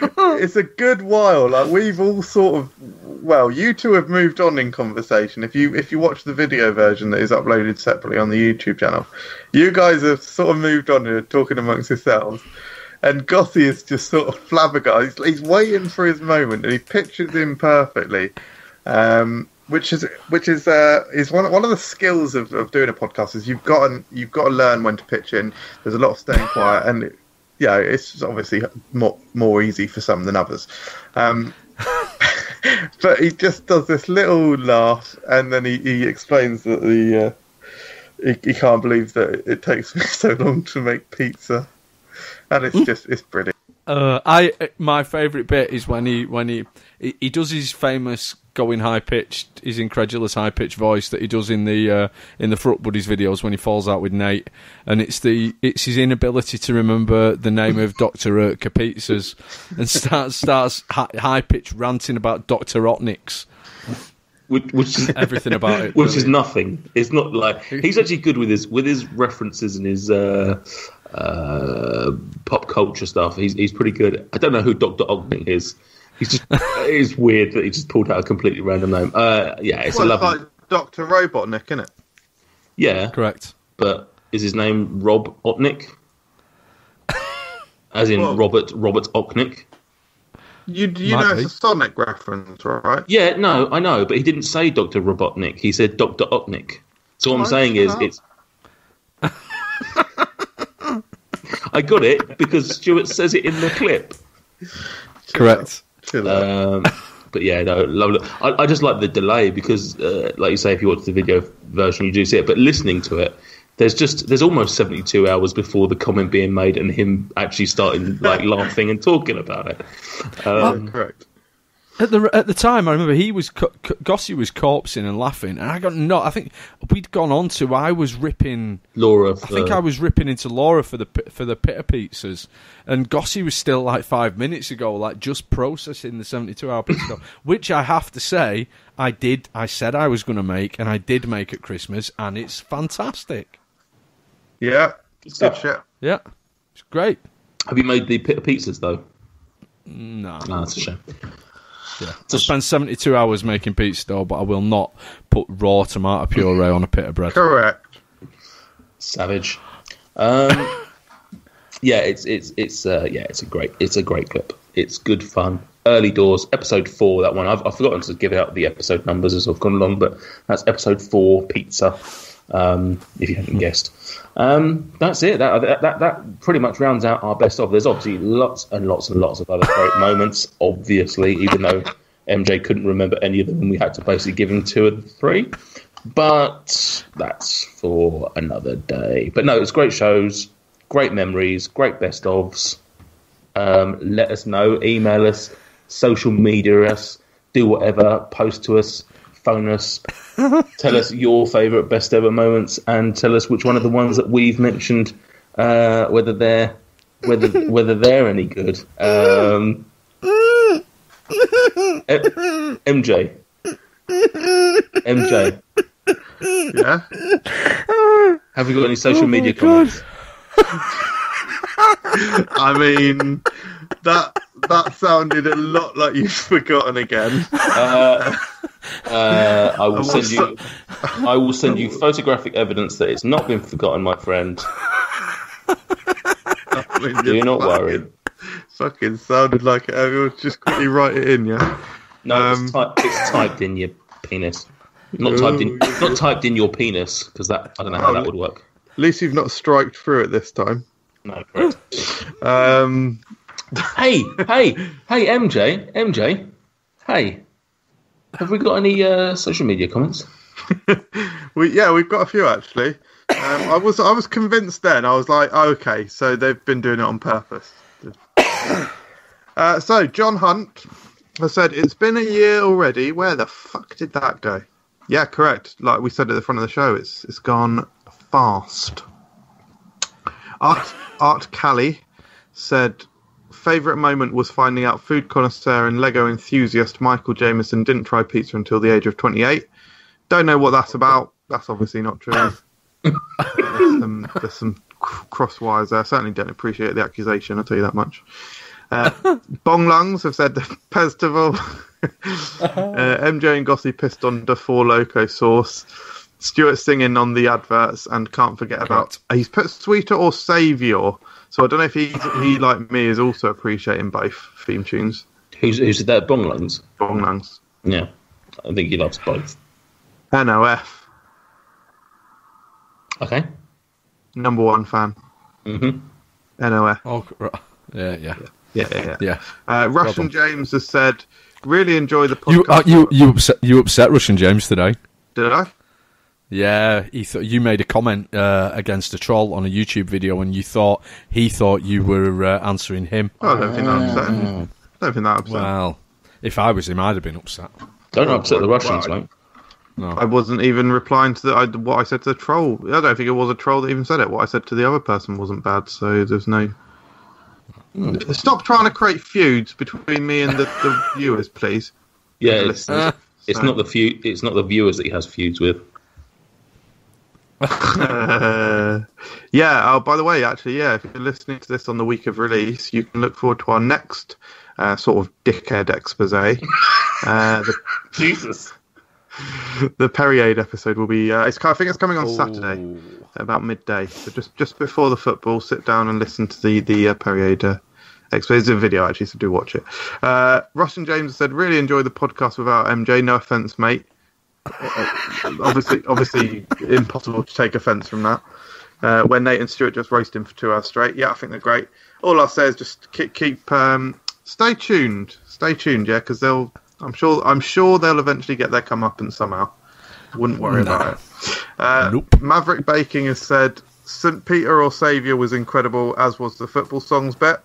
it's a good while. Like, we've all sort of, well, you two have moved on in conversation. If you watch the video version that is uploaded separately on the YouTube channel, you guys have sort of moved on and are talking amongst yourselves. And Gossie is just sort of flabbergasted. He's waiting for his moment, and he pictures him perfectly. Which is one of the skills of doing a podcast is you've got to learn when to pitch in. There's a lot of staying quiet, and it's obviously more easy for some than others. But he just does this little laugh, and then he explains that he can't believe that it takes me so long to make pizza, and it's brilliant. My favourite bit is when he does his famous his incredulous high pitched voice that he does in the FRUK Buddies videos when he falls out with Nate, and it's his inability to remember the name of Dr. Urtka pizzas and starts high pitched ranting about Dr. Otniks. Which is everything about it, which is nothing. It's not like he's actually good with his references and his pop culture stuff. He's pretty good. I don't know who Dr. Ognik is. It's weird that he just pulled out a completely random name. It's a lovely. It's like Dr. Robotnik, isn't it? Yeah, correct. But is his name Rob Otnik? As in Robert Ochnik? You know it's a Sonic reference, right? Yeah, no, I know, but he didn't say Dr. Robotnik. He said Dr. Otnik. So what I'm saying is, it's... I got it because Stuart says it in the clip. Correct. But yeah, no, lovely. I just like the delay because, like you say, if you watch the video version, you do see it. But listening to it, there's almost 72 hours before the comment being made and him actually starting like laughing and talking about it. Correct. At the time, I remember he was Gossie was corpsing and laughing, and I think we'd gone on to I was ripping Laura. I think I was ripping into Laura for the pita pizzas, and Gossie was still like 5 minutes ago, like just processing the 72-hour pizza, which I have to say I did. I said I was going to make, and I did make at Christmas, and it's fantastic. Yeah, it's good shit. Yeah, it's great. Have you made the pita pizzas though? No, that's a shame. Yeah. I spent 72 hours making pizza dough, but I will not put raw tomato puree on a pita bread. Correct. Savage. Yeah, it's a great clip. It's good fun. Early doors, episode 4. That one I've forgotten to give out the episode numbers as I've gone along, but that's episode 4, pizza. If you haven't guessed, that's it. That pretty much rounds out our best of. There's obviously lots and lots and lots of other great moments. Obviously, even though MJ couldn't remember any of them, we had to basically give him 2 of the 3. But that's for another day. But no, it's great shows, great memories, great best ofs. Let us know, email us, social media us, do whatever, post to us. Phone us, tell us your favourite best ever moments, and tell us which one of the ones that we've mentioned, whether they're any good. MJ, yeah. Have we got any social media comments? I mean, that sounded a lot like you've forgotten again. I will send you photographic evidence that it's not been forgotten, my friend. Do not worry. Fucking sounded like it. Everyone just quickly write it in, yeah. No, it's typed in your penis. Not typed in your penis, because that I don't know how that would work. At least you've not striked through it this time. No, correct. Hey, MJ. Hey, have we got any social media comments? We've got a few actually. I was convinced then. I was like, oh, okay, so they've been doing it on purpose. So John Hunt has said it's been a year already. Where the fuck did that go? Yeah, correct. Like we said at the front of the show, it's gone fast. Art Callie said favourite moment was finding out food connoisseur and Lego enthusiast Michael Jameson didn't try pizza until the age of 28. Don't know what that's about. That's obviously not true. There's some cross wires there. I certainly don't appreciate the accusation, I'll tell you that much. Bong Lungs have said the festival. MJ and Gossie pissed on the 4 Loko sauce. Stuart singing on the adverts, and can't forget about he's put Sweeter or Saviour. So I don't know if he like me is also appreciating both theme tunes. Who said that? Bong Lungs. Bong Lungs. Yeah, I think he loves both. NOF. Okay. Number 1 fan. Mm-hmm. NOF. Oh, yeah. Russian James has said, really enjoy the podcast. You upset Russian James today. Did I? Yeah, you made a comment against a troll on a YouTube video, and he thought you were answering him. Oh, I don't think that upset him. I don't think that upset him. Well, if I was him, I'd have been upset. Don't upset the Russians, mate. No. I wasn't even replying to what I said to the troll. I don't think it was a troll that even said it. What I said to the other person wasn't bad, so there's no... Stop trying to create feuds between me and the viewers, please. Yeah, it's not the viewers that he has feuds with. Oh, by the way, actually, if you're listening to this on the week of release, you can look forward to our next sort of dickhead expose. Jesus. The Perrier episode will be. I think it's coming on Saturday, about midday. So just before the football, sit down and listen to the Perrier expose. It's a video actually, so do watch it. Russian James said, "Really enjoy the podcast without MJ. No offense, mate." Obviously, impossible to take offence from that. when Nate and Stuart just roast him for 2 hours straight. Yeah, I think they're great. All I'll say is just keep stay tuned, yeah, because I'm sure they'll eventually get their comeuppance somehow. Wouldn't worry about it. Nope. Maverick Baking has said St. Peter or Saviour was incredible, as was the football songs bet.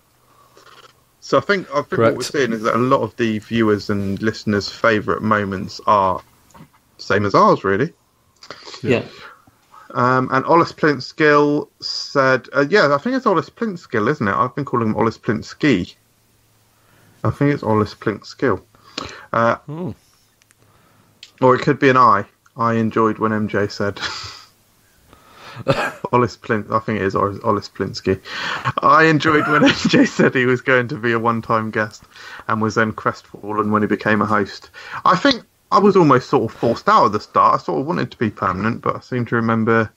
So I think what we're seeing is that a lot of the viewers and listeners' favourite moments are same as ours, really. Yeah. And Ollis Plintskill said, yeah, I think it's Ollis Plintskill, isn't it? I've been calling him Ollis Plintski. I think it's Ollis Plintskill. Or it could be an I. I enjoyed when MJ said... Ollis Plint, I think it is Ollis Plinsky. I enjoyed when MJ said he was going to be a one-time guest and was then crestfallen when he became a host. I think I was almost sort of forced out at the start. I sort of wanted to be permanent, but I seem to remember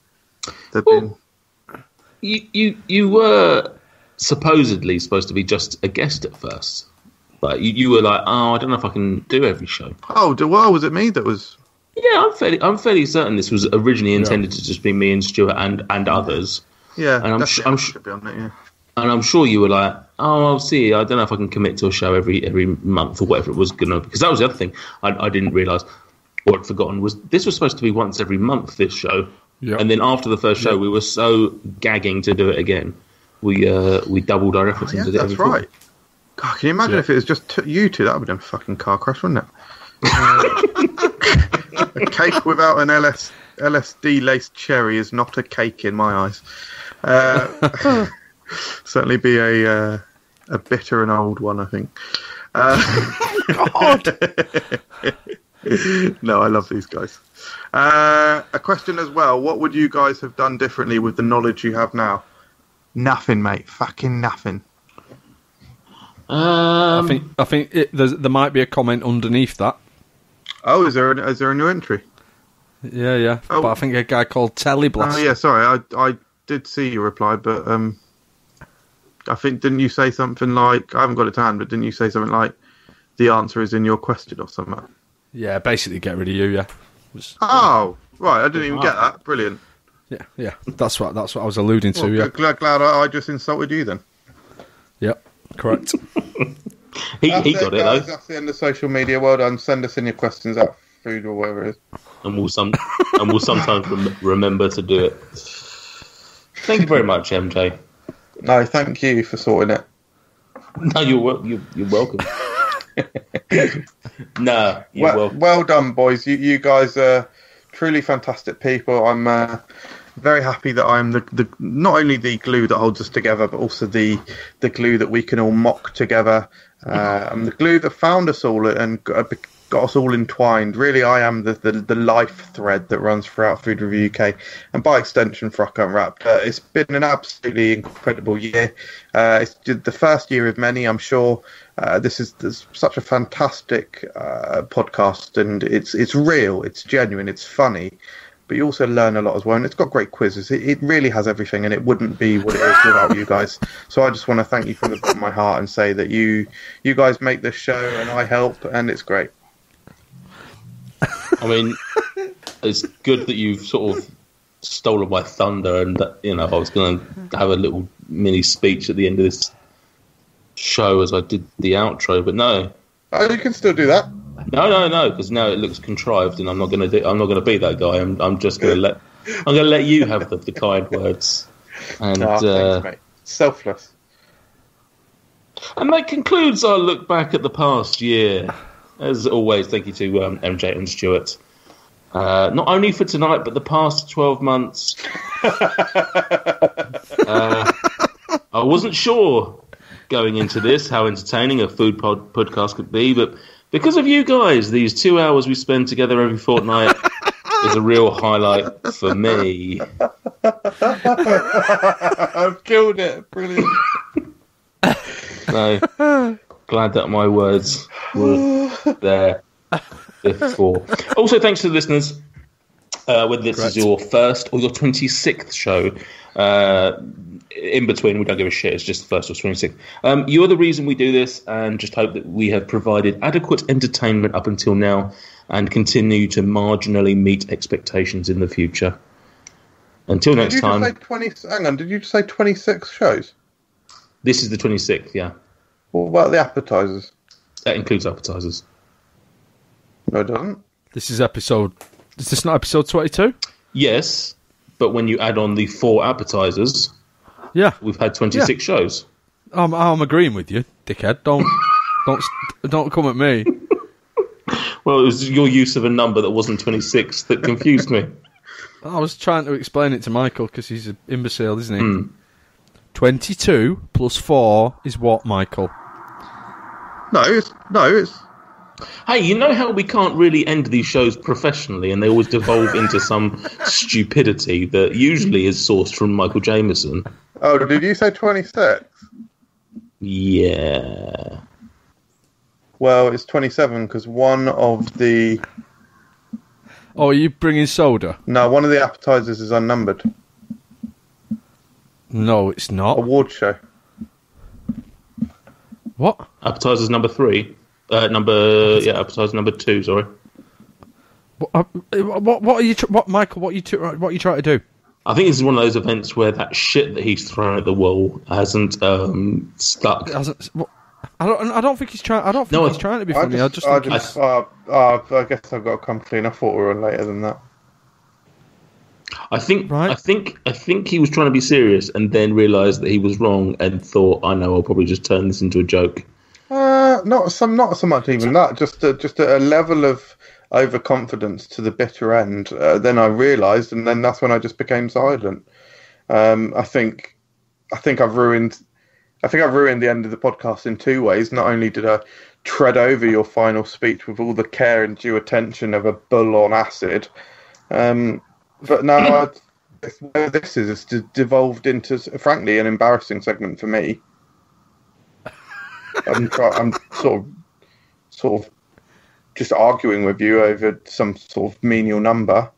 there being... You were supposedly supposed to be just a guest at first. Like you were like, I don't know if I can do every show. Oh, was it me that was... Yeah, I'm fairly certain this was originally intended to just be me and Stuart and others. Yeah, and I'm sure you were like, I'll see. I don't know if I can commit to a show every month or whatever it was gonna. Because that was the other thing I didn't realise or had forgotten was this was supposed to be once every month. This show, and then after the first show, we were so gagging to do it again. We doubled our efforts and did it. That's right. God, can you imagine if it was just you two? That would have been a fucking car crash, wouldn't it? A cake without an LSD-laced cherry is not a cake in my eyes. Certainly be a bitter and old one, I think. God! No, I love these guys. A question as well. What would you guys have done differently with the knowledge you have now? Nothing, mate. Fucking nothing. I think there might be a comment underneath that. Oh, is there a new entry? Yeah. Oh. But I think a guy called Tellyblast. Oh, yeah, sorry. I did see your reply, but I think, didn't you say something like, I haven't got it to hand, but didn't you say something like, the answer is in your question or something? Yeah, basically get rid of you, yeah. Oh, right, I didn't even get that. Brilliant. Yeah. That's what I was alluding to, yeah. Glad I just insulted you then. Yep, correct. He got it, though. That's the end of social media. Well done. Send us in your questions at food or whatever it is. And we'll sometimes remember to do it. Thank you very much, MJ. No, thank you for sorting it. No, you're welcome. No, you're welcome. Well done, boys. You guys are truly fantastic people. I'm very happy that I'm the not only the glue that holds us together, but also the glue that we can all mock together. I'm the glue that found us all and got us all entwined. Really, I am the life thread that runs throughout Food Review UK, and by extension, FRUK Unwrapped. It's been an absolutely incredible year. It's the first year of many, I'm sure. This is such a fantastic podcast, and it's real, it's genuine, it's funny. But you also learn a lot as well, and it's got great quizzes. It really has everything, and it wouldn't be what it is without you guys. So I just want to thank you from the bottom of my heart and say that you guys make this show, and I help, and it's great. I mean, it's good that you've sort of stolen my thunder, and that, I was going to have a little mini speech at the end of this show as I did the outro, but no. Oh, you can still do that. No, because now it looks contrived, and I'm not going to be that guy. I'm just going to let you have the kind words. And thanks, mate. Selfless. And that concludes our look back at the past year. As always, thank you to MJ and Stuart. Not only for tonight, but the past 12 months. I wasn't sure going into this how entertaining a food podcast could be, but because of you guys, these 2 hours we spend together every fortnight is a real highlight for me. I've killed it. Brilliant. So, glad that my words were there before. Also, thanks to the listeners. Whether this is your first or your 26th show, in between, we don't give a shit. It's just the first or 26th. You're the reason we do this, and just hope that we have provided adequate entertainment up until now and continue to marginally meet expectations in the future. Until next time. Hang on, did you just say 26 shows? This is the 26th, yeah. What about the appetizers? That includes appetizers. No, it doesn't. Is this not episode 22? Yes, but when you add on the 4 appetizers, yeah, we've had 26 shows. I'm agreeing with you, dickhead. Don't come at me. Well, it was your use of a number that wasn't 26 that confused me. I was trying to explain it to Michael because he's an imbecile, isn't he? 22 plus 4 is what, Michael? No, it's. Hey, you know how we can't really end these shows professionally and they always devolve into some stupidity that usually is sourced from Michael Jameson? Oh, did you say 26? Yeah. Well, it's 27 because one of the... Oh, are you bringing soda? No, one of the appetizers is unnumbered. No, it's not. Award show. What? Appetizers number 3. Appetizer number 2, sorry. What are you... Michael, what are you trying to do? I think this is one of those events where that shit that he's thrown at the wall hasn't stuck. I don't think he's trying. I don't think he's trying to be funny. I guess I've got to come clean. I thought we were on later than that. I think he was trying to be serious and then realised that he was wrong and thought, I know, I'll probably just turn this into a joke. Not so much even that. Just a level of overconfidence to the bitter end. Then I realised, and then that's when I just became silent. I think I've ruined the end of the podcast in 2 ways. Not only did I tread over your final speech with all the care and due attention of a bull on acid, but now this is devolved into, frankly, an embarrassing segment for me. I'm sort of just arguing with you over some sort of menial number.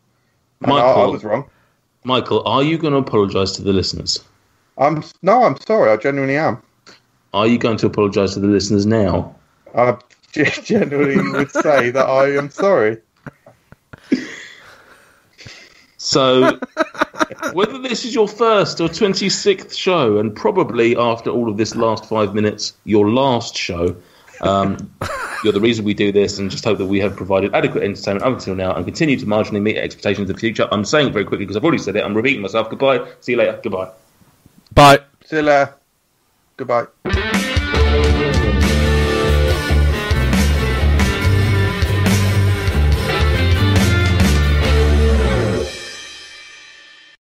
Michael, I was wrong. Michael, are you going to apologise to the listeners? I'm sorry. I genuinely am. Are you going to apologise to the listeners now? I genuinely would say that I am sorry. So, whether this is your first or 26th show, and probably after all of this last 5 minutes, your last show, you're the reason we do this, and just hope that we have provided adequate entertainment up until now and continue to marginally meet expectations of the future. I'm saying it very quickly because I've already said it. I'm repeating myself. Goodbye. See you later. Goodbye. Bye. See you later. Goodbye.